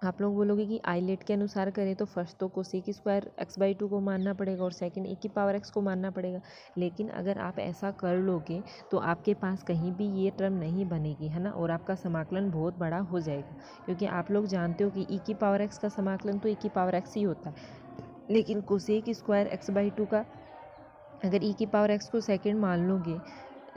Speaker 1: आप लोग बोलोगे कि आइलेट के अनुसार करें तो फर्स्ट तो कोसेक स्क्वायर एक्स बाई 2 को मानना पड़ेगा और सेकंड e की पावर x को मानना पड़ेगा। लेकिन अगर आप ऐसा कर लोगे तो आपके पास कहीं भी ये टर्म नहीं बनेगी, है ना, और आपका समाकलन बहुत बड़ा हो जाएगा, क्योंकि आप लोग जानते हो कि e की पावर x का समाकलन तो e की पावर x ही होता है। लेकिन कोसेक स्क्वायर एक्स बाई 2 का अगर e की पावर x को सेकेंड मान लोगे,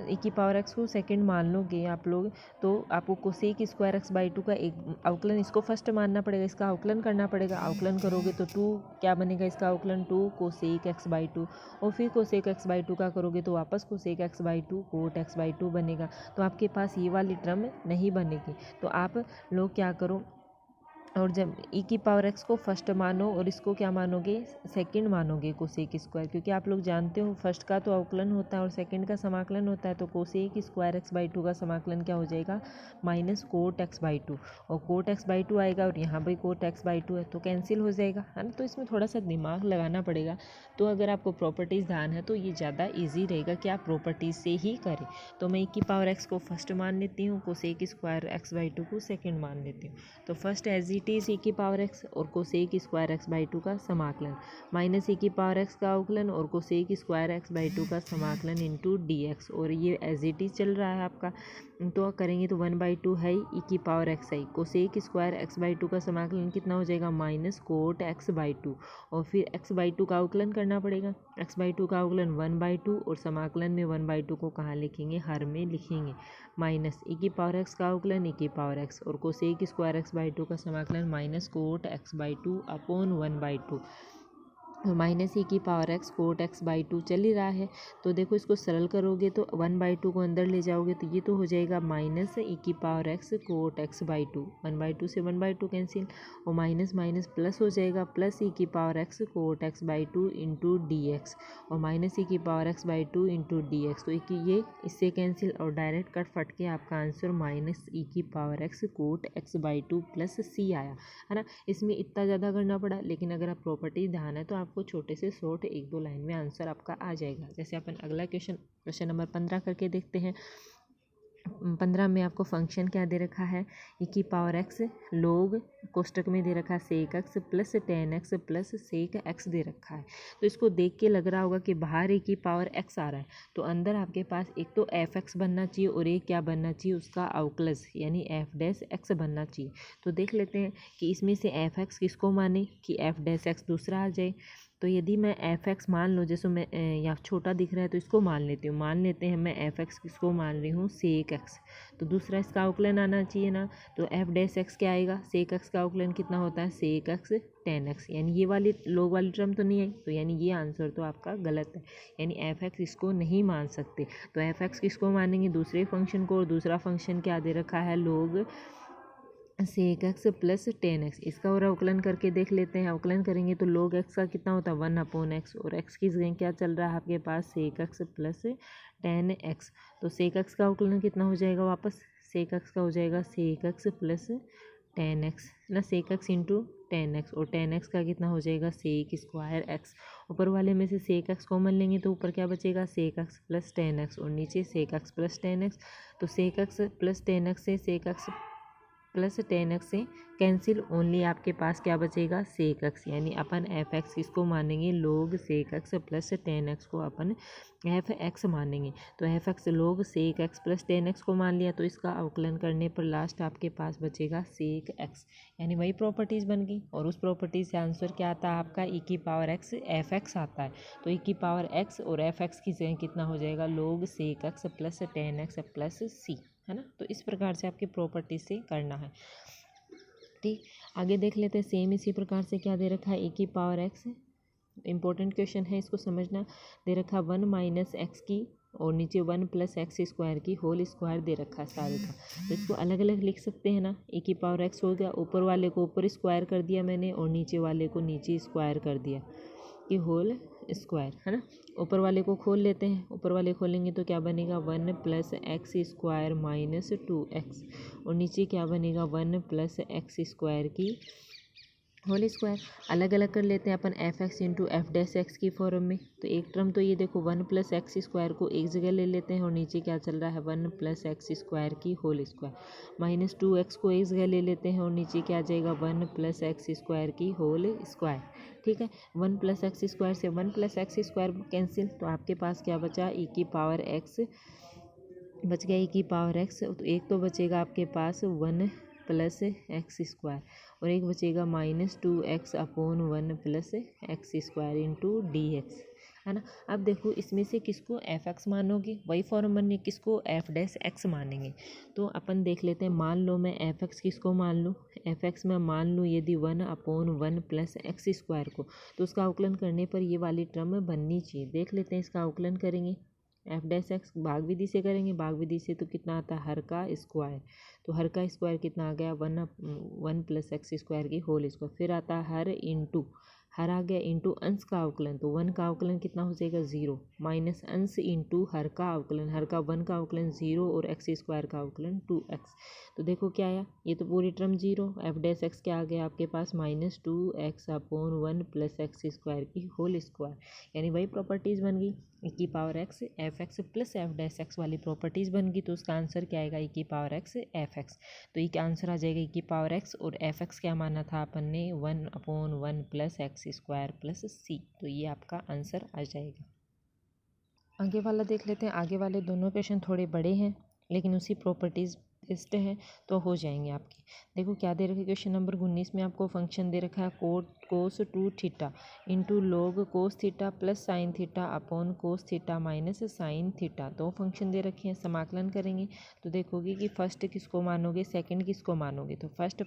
Speaker 1: e की पावर x को सेकंड मान लोगे आप लोग, तो आपको कोसेक स्क्वायर एक्स बाई 2 का एक अवकलन इसको फर्स्ट मानना पड़ेगा, इसका अवकलन करना पड़ेगा। अवकलन करोगे तो 2 क्या बनेगा, इसका अवकलन 2 कोसेक एक्स बाई 2, और फिर कोसेक एक्स बाई 2 का करोगे तो वापस cosec x by 2 cot x by 2 बनेगा। तो आपके पास ये वाली टर्म नहीं बनेगी। तो आप लोग क्या करो, और जब e की पावर x को फर्स्ट मानो और इसको क्या मानोगे, सेकंड मानोगे कोसेक स्क्वायर, क्योंकि आप लोग जानते हो फर्स्ट का तो अवकलन होता है और सेकंड का समाकलन होता है। तो कोसेक स्क्वायर एक्स बाई 2 का समाकलन क्या हो जाएगा, माइनस कोट एक्स बाई 2, और कोट एक्स बाई 2 आएगा और यहाँ पर कोट एक्स बाई 2 है तो कैंसिल हो जाएगा, है ना। तो इसमें थोड़ा सा दिमाग लगाना पड़ेगा। तो अगर आपको प्रॉपर्टीज़ ध्यान है तो ये ज़्यादा ईजी रहेगा कि आप प्रॉपर्टीज़ से ही करें। तो मैं e की पावर x को फर्स्ट मान लेती हूँ, कोसेक स्क्वायर एक्स बाई 2 को सेकेंड मान लेती हूँ। तो first as it is e की पावर x और कोसेक स्क्वायर एक्स बाई 2 का समाकलन, माइनस e की पावर x का अवकलन और कोसेक स्क्वायर एक्स बाई 2 का समाकलन इंटू डी एक्स, और ये एज इट इज चल रहा है आपका। तो करेंगे तो 1/2 है e की power x I, cosec square x by 2 का समाकलन कितना हो जाएगा, माइनस कोट एक्स बाई 2, और फिर x बाई 2 का अवकलन करना पड़ेगा। x बाई 2 का अवकलन 1/2, और समाकलन में 1/2 को कहाँ लिखेंगे, हर में लिखेंगे, माइनस e की पावर x का अवकलन e की पावर x, और कोसेक स्क्वायर एक्स बाई 2 का समाकलन minus cot x by 2 upon 1/2, और माइनस e की power x cot x by 2 चल ही रहा है। तो देखो इसको सरल करोगे तो 1/2 को अंदर ले जाओगे तो ये तो हो जाएगा माइनस e की power x cot x by 2, 1/2 से 1/2 कैंसिल, और माइनस माइनस प्लस हो जाएगा, प्लस e की power x cot x by 2 into d x, और माइनस e की power x by 2 into d x. तो ये इससे कैंसिल और डायरेक्ट कट फट के आपका आंसर माइनस e की power x cot x by 2 plus c आया, है ना। इसमें इतना ज़्यादा करना पड़ा, लेकिन अगर आप प्रॉपर्टी ध्यान है तो आपको छोटे से शॉर्ट 1-2 लाइन में आंसर आपका आ जाएगा। जैसे अपन अगला क्वेश्चन नंबर 15 करके देखते हैं। 15 में आपको फंक्शन क्या दे रखा है, e की पावर x लोग कोष्टक में दे रखा है sec x plus tan x plus sec x दे रखा है। तो इसको देख के लग रहा होगा कि बाहर e की पावर x आ रहा है, तो अंदर आपके पास एक तो एफ एक्स बनना चाहिए और एक क्या बनना चाहिए, उसका अवकलज यानी एफ डैश एक्स बनना चाहिए। तो देख लेते हैं कि इसमें से एफ एक्स किसको माने कि एफ डैश एक्स दूसरा आ जाए। तो यदि मैं एफ एक्स मान लो, जैसे मैं यहाँ छोटा दिख रहा है तो इसको मान लेती हूँ, मान लेते हैं मैं एफ एक्स किसको मान रही हूँ, सेक एक्स, तो दूसरा इसका अवकलन आना चाहिए ना। तो एफ डैश एक्स क्या आएगा, सेक एक्स का अवकलन कितना होता है, सेक एक्स टेन एक्स, यानी ये वाली लोग वाली टर्म तो नहीं आई, तो यानी ये आंसर तो आपका गलत है, यानी एफ एक्स इसको नहीं मान सकते। तो एफ एक्स किसको मानेंगे, दूसरे फंक्शन को, और दूसरा फंक्शन क्या दे रखा है, log sec x plus tan x. इसका और अवकलन करके देख लेते हैं। अवकलन करेंगे तो लोग एक्स का कितना होता है 1/x, और एक्स की जगह क्या चल रहा है आपके पास, sec x plus tan x. तो सेक एक्स का अवकलन कितना हो जाएगा, वापस सेक एक्स का हो जाएगा sec x plus tan x ना, sec x into tan x, और टेन एक्स का कितना हो जाएगा, सेक स्क्वायर एक्स। ऊपर वाले में से सेक एक्स कॉमन लेंगे तो ऊपर क्या बचेगा, sec x plus tan x, और नीचे sec x plus tan x. तो sec x plus tan x से sec x plus tan x से कैंसिल, ओनली आपके पास क्या बचेगा सेक एक्स, यानी अपन एफ एक्स किसको मानेंगे log sec x plus tan x को अपन एफ एक्स मानेंगे। तो f x log sec x plus tan x को मान लिया, तो इसका अवकलन करने पर लास्ट आपके पास बचेगा सेक एक्स, यानी वही प्रॉपर्टीज़ बन गई। और उस प्रॉपर्टी से आंसर क्या आता है आपका ई की पावर एक्स एफ एक्स आता है। तो ई की पावर एक्स और एफ एक्स की जगह कितना हो जाएगा log sec x plus tan x plus c, है ना। तो इस प्रकार से आपकी प्रॉपर्टी से करना है। ठीक, आगे देख लेते हैं। सेम इसी प्रकार से क्या दे रखा है, ए की पावर एक्स, इंपॉर्टेंट क्वेश्चन है, इसको समझना। दे रखा 1 माइनस एक्स की और नीचे 1 प्लस एक्स स्क्वायर की होल स्क्वायर दे रखा है सारे का। तो इसको अलग अलग लिख सकते हैं ना। ए की पावर एक्स हो गया, ऊपर वाले को ऊपर स्क्वायर कर दिया मैंने और नीचे वाले को नीचे स्क्वायर कर दिया कि होल स्क्वायर, है ना। ऊपर वाले को खोल लेते हैं, ऊपर वाले खोलेंगे तो क्या बनेगा 1 plus x square minus 2x, और नीचे क्या बनेगा 1 प्लस एक्स स्क्वायर की होल स्क्वायर। अलग अलग कर लेते हैं अपन f x into f dash x की फॉर्म में। तो एक टर्म तो ये देखो 1 प्लस एक्स स्क्वायर को एक जगह ले लेते हैं और नीचे क्या चल रहा है 1 प्लस एक्स स्क्वायर की होल स्क्वायर, माइनस 2x को एक जगह ले लेते हैं और नीचे क्या आ जाएगा 1 प्लस एक्स स्क्वायर की होल स्क्वायर। ठीक है, 1 प्लस एक्स स्क्वायर से 1 प्लस एक्स स्क्वायर कैंसिल, तो आपके पास क्या बचा ई की पावर एक्स बच गया, ई की पावर एक्स। तो एक तो बचेगा आपके पास 1 प्लस एक्स स्क्वायर और एक बचेगा minus 2x upon 1 plus x square into d x, है ना। अब देखो इसमें से किसको एफ एक्स मानोगे, वही फॉर्म बनने किसको एफ डैश एक्स मानेंगे। तो अपन देख लेते हैं, मान लो मैं एफ एक्स किसको मान लूँ, एफ एक्स में मान लूँ यदि 1 अपॉन 1 प्लस एक्स स्क्वायर को, तो उसका अवकलन करने पर ये वाली टर्म बननी चाहिए। देख लेते हैं, इसका अवकलन करेंगे एफ डैश एक्स भाग विधि से करेंगे, भाग विधि से तो कितना आता है हर का स्क्वायर, तो हर का स्क्वायर कितना आ गया 1 प्लस एक्स स्क्वायर की होल स्क्वायर, फिर आता है हर इंटू हर आ गया इंटू अंश का अवकलन, तो 1 का अवकलन कितना हो जाएगा 0 माइनस अंश इंटू हर का अवकलन, हर का 1 का अवकलन 0 और एक्स स्क्वायर का अवकलन 2x। तो देखो क्या आया, ये तो पूरी टर्म 0, एफ डैश एक्स क्या आ गया आपके पास minus 2x upon 1 plus x square की होल स्क्वायर, यानी वही प्रॉपर्टीज़ बन गई ई की power x f x plus f dash x वाली प्रॉपर्टीज़ बन गई। तो उसका आंसर क्या आएगा ई की पावर एक्स एफ एक्स। तो ई का आंसर आ जाएगा ई की पावर एक्स और एफ एक्स क्या माना था अपन ने 1 upon 1 plus x square plus c, तो ये आपका आंसर आ जाएगा। आगे वाला देख लेते हैं। आगे वाले दोनों क्वेश्चन थोड़े बड़े हैं लेकिन उसी प्रॉपर्टीज़ बेस्ड हैं तो हो जाएंगे आपके। देखो क्या दे रखा है, क्वेश्चन नंबर 19 में आपको फंक्शन दे रखा है कोस 2 theta into log cos theta plus sine theta upon cos theta minus sine theta. दो फंक्शन दे रखे हैं, समाकलन करेंगे तो देखोगे कि फर्स्ट किसको मानोगे सेकंड किसको मानोगे। तो फर्स्ट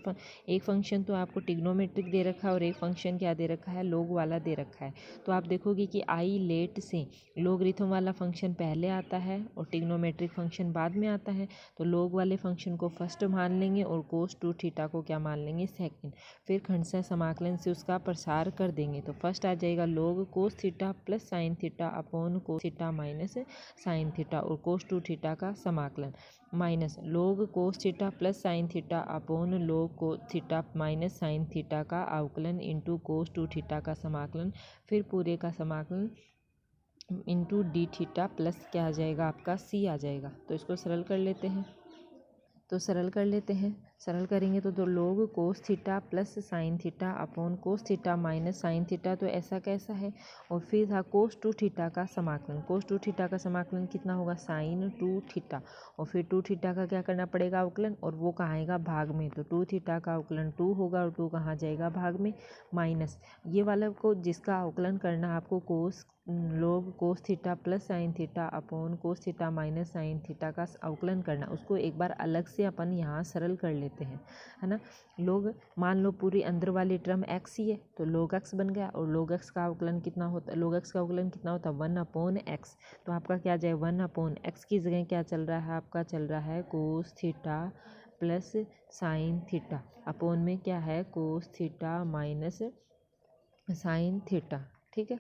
Speaker 1: एक फंक्शन तो आपको टिग्नोमेट्रिक दे रखा है और एक फंक्शन क्या दे रखा है लॉग वाला दे रखा है। तो आप देखोगे कि आई लेट से लॉगरिथम वाला फंक्शन पहले आता है और टिग्नोमेट्रिक फंक्शन बाद में आता है। तो लॉग वाले फंक्शन को फर्स्ट मान लेंगे और कोस 2 थीटा को क्या मान लेंगे सेकंड, फिर खंडशः समाकलन से उसका प्रसार कर देंगे। तो फर्स्ट आ जाएगा log cos theta plus sine theta upon cos theta minus sine theta और कोस 2 थीटा का समाकलन minus log cos theta plus sine theta upon log cos theta minus sine theta का अवकलन इंटू कोस 2 थीटा का समाकलन, फिर पूरे का समाकलन इंटू डी थीटा प्लस क्या आ जाएगा आपका सी आ जाएगा। तो इसको सरल कर लेते हैं, तो सरल कर लेते हैं। सरल करेंगे तो log cos theta plus sine theta upon cos theta minus sine theta, तो ऐसा कैसा है। और फिर था कोस 2 थीटा का समाकलन, कोस 2 थीटा का समाकलन कितना होगा साइन 2 थीटा और फिर 2 थीटा का क्या करना पड़ेगा अवकलन, और वो कहाँ आएगा भाग में। तो 2 थीटा का अवकलन 2 होगा और 2 कहाँ जाएगा भाग में माइनस ये वाला को जिसका अवकलन करना आपको cos log cos theta plus sine theta upon cos theta minus sine theta का अवकलन करना, उसको एक बार अलग से अपन यहाँ सरल कर लेते हैं, है ना। लॉग मान लो पूरी अंदर वाली टर्म एक्स ही है तो लॉग एक्स बन गया और लॉग एक्स का अवकलन कितना होता है, लॉग एक्स का अवकलन कितना होता है 1 अपॉन एक्स। तो आपका क्या जाए 1 अपॉन एक्स की जगह क्या चल रहा है आपका चल रहा है कोस theta plus sine theta upon में क्या है कोस थीटा माइनस साइन थीटा, ठीक है।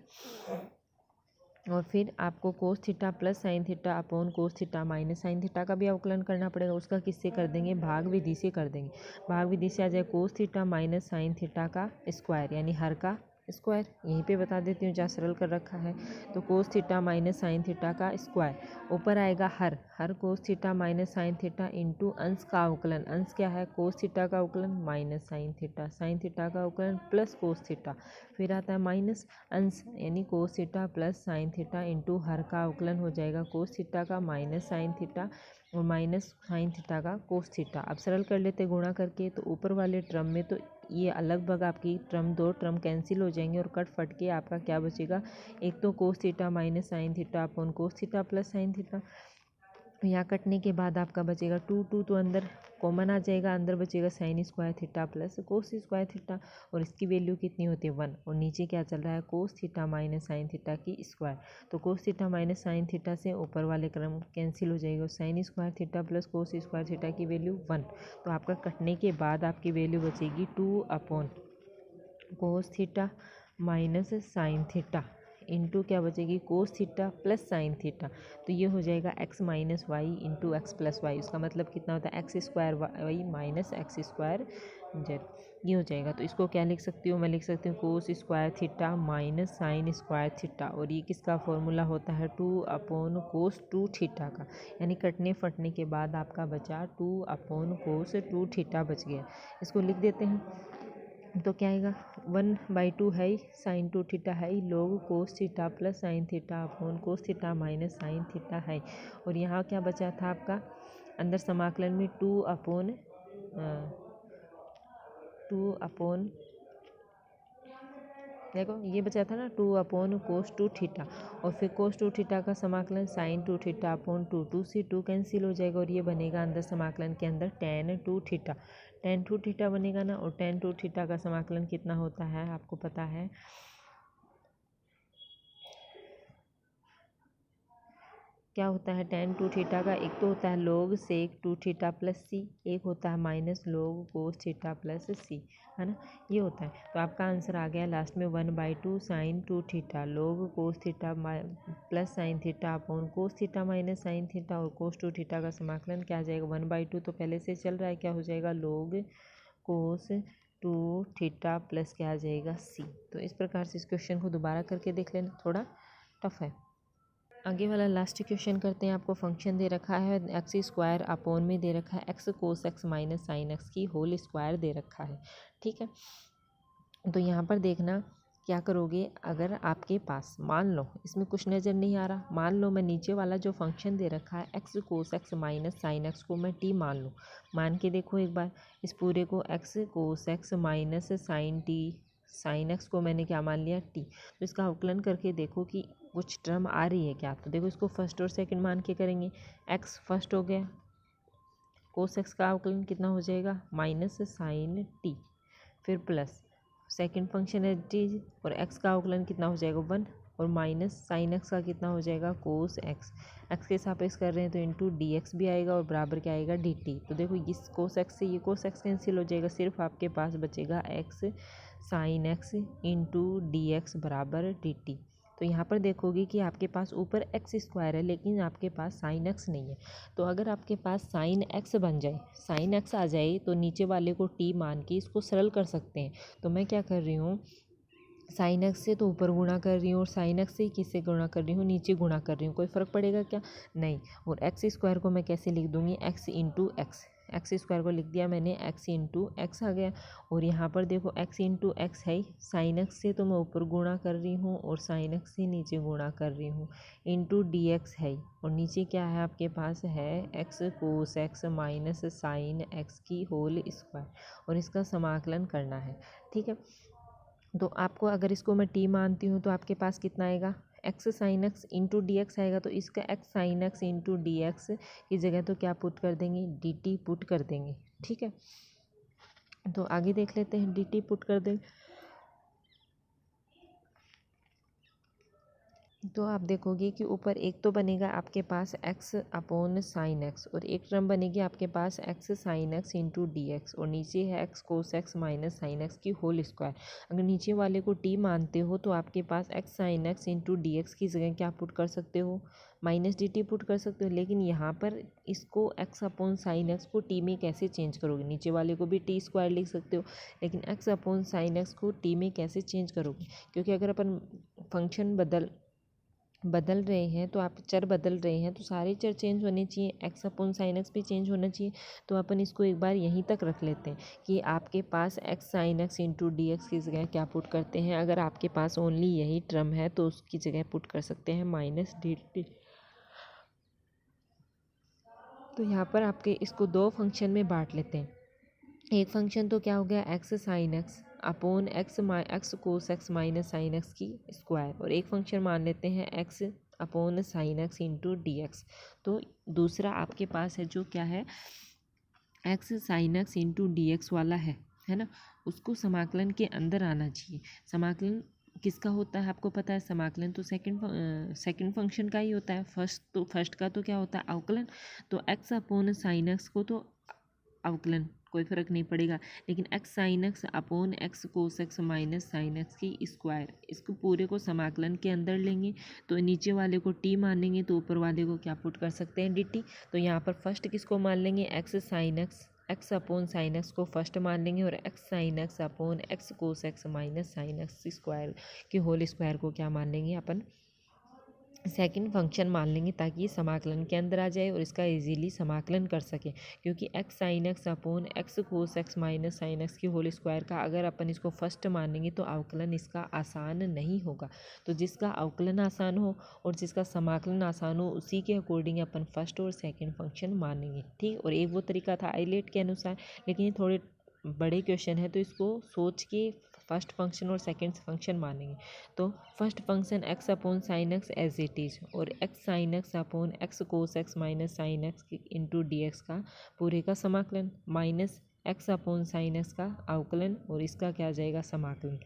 Speaker 1: और फिर आपको कोस theta plus sine theta upon cos theta minus sine theta का भी अवकलन करना पड़ेगा। उसका किससे कर देंगे भाग विधि से कर देंगे। भाग विधि से आ जाए कोस थीटा माइनस साइन थीटा का स्क्वायर यानी हर का स्क्वायर, यहीं पे बता देती हूँ जहाँ सरल कर रखा है। तो cos theta minus sine theta का स्क्वायर, ऊपर आएगा हर cos theta minus sine theta into अंश का अवकलन, अंश क्या है कोस थीटा का अवकलन माइनस साइन थीटा का अवकलन प्लस कोस थीटा, फिर आता है माइनस अंश यानी cos theta plus sine theta into हर का अवकलन हो जाएगा कोस थीटा का माइनस साइन थीटा और माइनस साइन थीटा का कोस थीटा। अब सरल कर लेते गुणा करके, तो ऊपर वाले टर्म में तो ये अलग भग आपकी दो टर्म कैंसिल हो जाएंगे और कट फट के आपका क्या बचेगा, एक तो cos theta minus sine theta upon cos theta plus sine theta, यहाँ कटने के बाद आपका बचेगा टू तो अंदर कॉमन आ जाएगा, अंदर बचेगा sine square theta plus cos square theta और इसकी वैल्यू कितनी होती है 1 और नीचे क्या चल रहा है कोस थीटा माइनस साइन थीटा की स्क्वायर। तो cos theta minus sine theta से ऊपर वाले क्रम कैंसिल हो जाएगा, sine square theta plus cos square theta की वैल्यू 1। तो आपका कटने के बाद आपकी वैल्यू बचेगी 2 upon cos theta minus sine theta into क्या बचेगी cos theta plus sine theta. तो ये हो जाएगा x minus y into x plus y, उसका मतलब कितना होता है x square y minus x square z, ये हो जाएगा। तो इसको क्या लिख सकती हूँ, मैं लिख सकती हूँ cos square theta minus sine square theta और ये किसका फॉर्मूला होता है 2 अपॉन कोस 2 थीटा का, यानी कटने फटने के बाद आपका बचा 2 अपॉन कोस 2 थीटा बच गया। इसको लिख देते हैं तो क्या आएगा 1/2 है साइन 2 थीटा है लोग कोस theta plus sine theta upon cos theta minus sine theta है और यहाँ क्या बचा था आपका अंदर समाकलन में 2 अपॉन देखो ये बचा था ना 2 अपॉन कोस 2 थीटा और फिर कोस 2 थीटा का समाकलन साइन 2 थीटा अपॉन 2 से 2 कैंसिल हो जाएगा और ये बनेगा अंदर समाकलन के अंदर tan 2 थीटा, tan 2 थीटा बनेगा ना और tan 2 थीटा का समाकलन कितना होता है आपको पता है, क्या होता है tan 2 थीटा का, एक तो होता है log sec 2 theta plus c, एक होता है minus log cos theta plus c, है ना ये होता है। तो आपका आंसर आ गया लास्ट में 1/2 sine 2 theta log cos theta plus sine theta upon cos theta minus sine theta और कोस 2 थीटा का समाकलन क्या आ जाएगा 1/2 तो पहले से चल रहा है, क्या हो जाएगा log cos 2 थीटा प्लस क्या आ जाएगा सी। तो इस प्रकार से इस क्वेश्चन को दोबारा करके देख लेना, थोड़ा टफ है। आगे वाला लास्ट क्वेश्चन करते हैं। आपको फंक्शन दे रखा है एक्स स्क्वायर अपॉन में दे रखा है x cos x minus sine x की होल स्क्वायर दे रखा है, ठीक है। तो यहाँ पर देखना क्या करोगे, अगर आपके पास मान लो इसमें कुछ नज़र नहीं आ रहा, मान लो मैं नीचे वाला जो फंक्शन दे रखा है x cos x minus sine x को मैं टी मान लूँ, मान के देखो एक बार इस पूरे को x cos x minus sine t, sine x को मैंने क्या मान लिया टी। तो इसका अवकलन करके देखो कि कुछ टर्म आ रही है क्या, तो देखो इसको फर्स्ट और सेकंड मान के करेंगे, एक्स फर्स्ट हो गया, कोस एक्स का अवकलन कितना हो जाएगा माइनस साइन टी, फिर प्लस सेकंड फंक्शन है टी और एक्स का अवकलन कितना हो जाएगा 1 और माइनस साइन एक्स का कितना हो जाएगा कोस एक्स, एक्स के सापेक्ष कर रहे हैं तो इंटू डी एक्स भी आएगा और बराबर क्या आएगा डी टी। तो देखो इस कोस एक्स से ये कोस एक्स कैंसिल हो जाएगा, सिर्फ आपके पास बचेगा x sine x into d x बराबर डी टी। तो यहाँ पर देखोगे कि आपके पास ऊपर एक्स स्क्वायर है लेकिन आपके पास साइन एक्स नहीं है, तो अगर आपके पास साइन एक्स बन जाए, साइन एक्स आ जाए तो नीचे वाले को टी मान के इसको सरल कर सकते हैं। तो मैं क्या कर रही हूँ साइन एक्स से तो ऊपर गुणा कर रही हूँ और साइन एक्स से किससे गुणा कर रही हूँ नीचे गुणा कर रही हूँ, कोई फ़र्क पड़ेगा क्या नहीं। और एक्स स्क्वायर को मैं कैसे लिख दूँगी x into x, x square को लिख दिया मैंने एक्स इंटू एक्स आ गया और यहाँ पर देखो एक्स इंटू एक्स है साइन एक्स से तो मैं ऊपर गुणा कर रही हूँ और साइन एक्स से नीचे गुणा कर रही हूँ इंटू डी एक्स है और नीचे क्या है आपके पास है x cos x minus sine x की होल स्क्वायर और इसका समाकलन करना है, ठीक है। तो आपको अगर इसको मैं टी मानती हूँ तो आपके पास कितना आएगा x sine x into d x आएगा, तो इसका x sine x into d x की जगह तो क्या पुट कर देंगे डी टी पुट कर देंगे, ठीक है। तो आगे देख लेते हैं डी टी पुट कर देंगे तो आप देखोगे कि ऊपर एक तो बनेगा आपके पास एक्स अपॉन साइन एक्स और एक टर्म बनेगी आपके पास x sine x into d x और नीचे है x cos x minus sine x की होल स्क्वायर। अगर नीचे वाले को टी मानते हो तो आपके पास x sine x into d x की जगह क्या पुट कर सकते हो माइनस dt पुट कर सकते हो, लेकिन यहाँ पर इसको x अपॉन साइन एक्स को t में कैसे चेंज करोगे? नीचे वाले को भी टी स्क्वायर लिख सकते हो, लेकिन x अपॉन साइन एक्स को t में कैसे चेंज करोगे? क्योंकि अगर अपन फंक्शन बदल रहे हैं, तो आप चर बदल रहे हैं, तो सारे चर चेंज होने चाहिए, एक्स अपॉन साइन एक्स भी चेंज होना चाहिए। तो अपन इसको एक बार यहीं तक रख लेते हैं कि आपके पास x sine x into d x की जगह क्या पुट करते हैं? अगर आपके पास ओनली यही टर्म है तो उसकी जगह पुट कर सकते हैं माइनस डी टी। तो यहाँ पर आपके इसको दो फंक्शन में बांट लेते हैं। एक फंक्शन तो क्या हो गया, x sine x upon x cos x minus sine x की स्क्वायर, और एक फंक्शन मान लेते हैं x upon sine x into d x. तो दूसरा आपके पास है जो क्या है, x sine x into d x वाला है ना, उसको समाकलन के अंदर आना चाहिए। समाकलन किसका होता है आपको पता है? समाकलन तो सेकंड फंक्शन का ही होता है। फर्स्ट का तो क्या होता है, अवकलन। तो एक्स अपॉन साइन एक्स को तो अवकलन कोई फ़र्क नहीं पड़ेगा, लेकिन x sine x upon x cos x minus sine x की स्क्वायर, इसको पूरे को समाकलन के अंदर लेंगे। तो नीचे वाले को टी मानेंगे तो ऊपर वाले को क्या पुट कर सकते हैं, डी टी। तो यहाँ पर फर्स्ट किसको मान लेंगे, x sine x, x upon sine x को फर्स्ट मान लेंगे, और x sine x upon x cos x minus sine x square की होल स्क्वायर को क्या मान लेंगे अपन, सेकंड फंक्शन मान लेंगे, ताकि ये समाकलन के अंदर आ जाए और इसका इजीली समाकलन कर सके। क्योंकि x sine x upon x cos x minus sine x की होल स्क्वायर का अगर अपन इसको फर्स्ट मानेंगे तो अवकलन इसका आसान नहीं होगा। तो जिसका अवकलन आसान हो और जिसका समाकलन आसान हो उसी के अकॉर्डिंग अपन फर्स्ट और सेकेंड फंक्शन मानेंगे, ठीक। और एक वो तरीका था आइलेट के अनुसार, लेकिन ये थोड़े बड़े क्वेश्चन है तो इसको सोच के फर्स्ट फंक्शन और सेकंड फंक्शन मानेंगे। तो first function x upon sine x as it is, और x sine x upon x cos x minus sine x into d x का पूरे का समाकलन, minus x upon sine x का अवकलन, और इसका क्या आ जाएगा, समाकलन।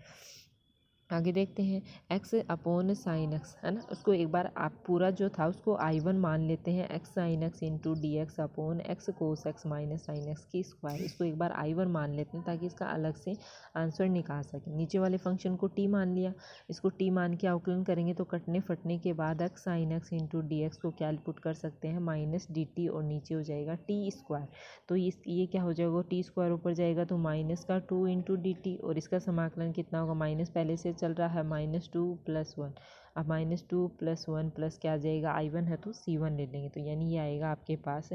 Speaker 1: आगे देखते हैं, एक्स अपॉन साइन एक्स है ना, उसको एक बार आप पूरा जो था उसको I1 मान लेते हैं, x sine x into d x upon x cos x minus sine x की स्क्वायर, इसको एक बार I1 मान लेते हैं ताकि इसका अलग से आंसर निकाल सकें। नीचे वाले फंक्शन को टी मान लिया, इसको टी मान के अवकलन करेंगे तो कटने फटने के बाद x sine x into d x को क्या पुट कर सकते हैं, माइनस डी टी, और नीचे हो जाएगा टी स्क्वायर। तो ये क्या हो जाएगा, टी स्क्वायर ऊपर जाएगा तो माइनस का 2 इंटू डी टी, और इसका समाकलन कितना होगा, माइनस पहले से चल रहा है, -2 + 1। अब -2 + 1 प्लस क्या आ जाएगा, I1 है तो C1 ले लेंगे, तो यानी ये आएगा आपके पास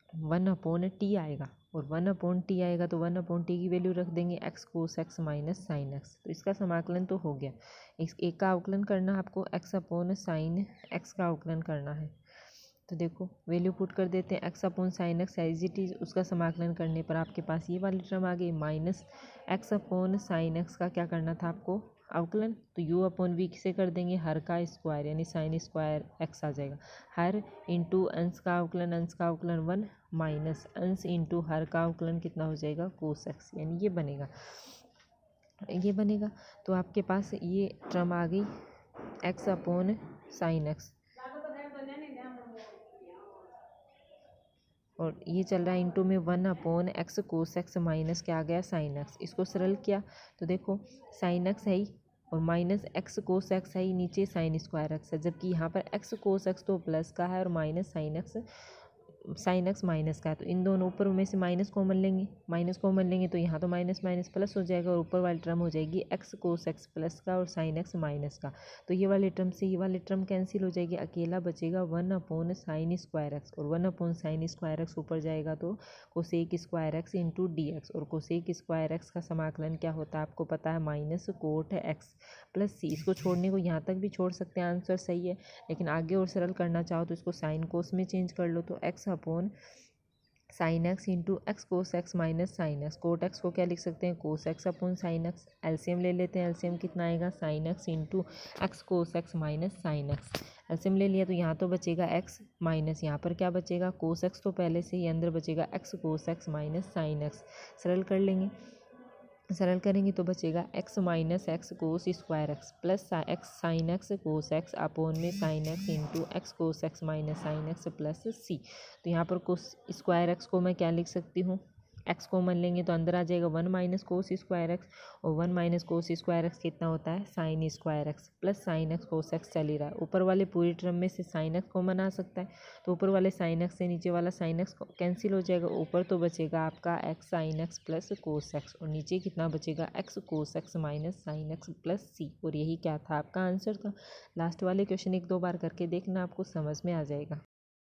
Speaker 1: 1/t आएगा, और 1/t आएगा तो 1/t की वैल्यू रख देंगे x cos x minus sine x. तो इसका समाकलन तो हो गया। इस एक का अवकलन करना आपको, एक्स अपॉन साइन एक्स का अवकलन करना है। तो देखो वैल्यू पुट कर देते हैं, x upon sine x as it is, उसका समाकलन करने पर आपके पास ये वाली टर्म आ गई, minus x upon sine x का क्या करना था आपको, अवकलन। तो यू अपॉन वी किसे कर देंगे, हर का स्क्वायर, यानी साइन स्क्वायर एक्स आ जाएगा। हर इंटू अंश का अवकलन, अंश का अवकलन 1 माइनस अंश इंटू हर का अवकलन कितना हो जाएगा, कोस एक्स, यानी ये बनेगा। तो आपके पास ये टर्म आ गई एक्स अपॉन साइन एक्स, और ये चल रहा है इंटू में 1/x कोस एक्स माइनस क्या आ गया, साइन एक्स। इसको सरल किया तो देखो साइन एक्स है ही, और माइनस एक्स कोस एक्स है ही, नीचे साइन स्क्वायर एक्स है, जबकि यहाँ पर एक्स कोस एक्स तो प्लस का है और माइनस साइन एक्स माइनस का है। तो इन दोनों ऊपर में से माइनस कॉमन लेंगे तो यहाँ तो माइनस माइनस प्लस हो जाएगा, और ऊपर वाली टर्म हो जाएगी एक्स कोस एक्स प्लस का और साइन एक्स माइनस का। तो ये वाले टर्म से ये वाली टर्म कैंसिल हो जाएगी, अकेला बचेगा 1/sin स्क्वायर एक्स, और 1/sin स्क्वायर एक्स ऊपर जाएगा तो cosec square x into d x, और कोसेक स्क्वायर एक्स का समाकलन क्या होता है आपको पता है, माइनस कोट एक्स प्लस सी। इसको छोड़ने को यहाँ तक भी छोड़ सकते हैं, आंसर सही है, लेकिन आगे और सरल करना चाहो तो इसको साइन कोस में चेंज कर लो, तो x upon sine x into x cos x minus sine x. Cot x को क्या लिख सकते हैं, cos x upon sine x. LCM ले लेते हैं, एलसीएम कितना आएगा, sine x into x cos x minus sine x. LCM ले लिया तो यहाँ तो बचेगा एक्स माइनस, यहाँ पर क्या बचेगा, कोस एक्स तो पहले से ही अंदर बचेगा x cos x minus sine x. सरल करेंगे तो बचेगा x minus x cos square x plus x sine x cos x upon में sine x into x cos x minus sine x plus c. तो यहाँ पर कोस स्क्वायर एक्स को मैं क्या लिख सकती हूँ, एक्स कॉमन लेंगे तो अंदर आ जाएगा 1 माइनस कोस स्क्वायर एक्स, और 1 माइनस कोस स्क्वायर एक्स कितना होता है sine square x, plus sine x cos x चल ही रहा है। ऊपर वाले पूरी टर्म में से साइन एक्स कॉमन आ सकता है, तो ऊपर वाले साइन एक्स से नीचे वाला साइन एक्स कैंसिल हो जाएगा। ऊपर तो बचेगा आपका x sine x plus cos x, और नीचे कितना बचेगा x cos x minus sine x plus c. और यही क्या था आपका आंसर था। लास्ट वाले क्वेश्चन 1-2 बार करके देखना, आपको समझ में आ जाएगा।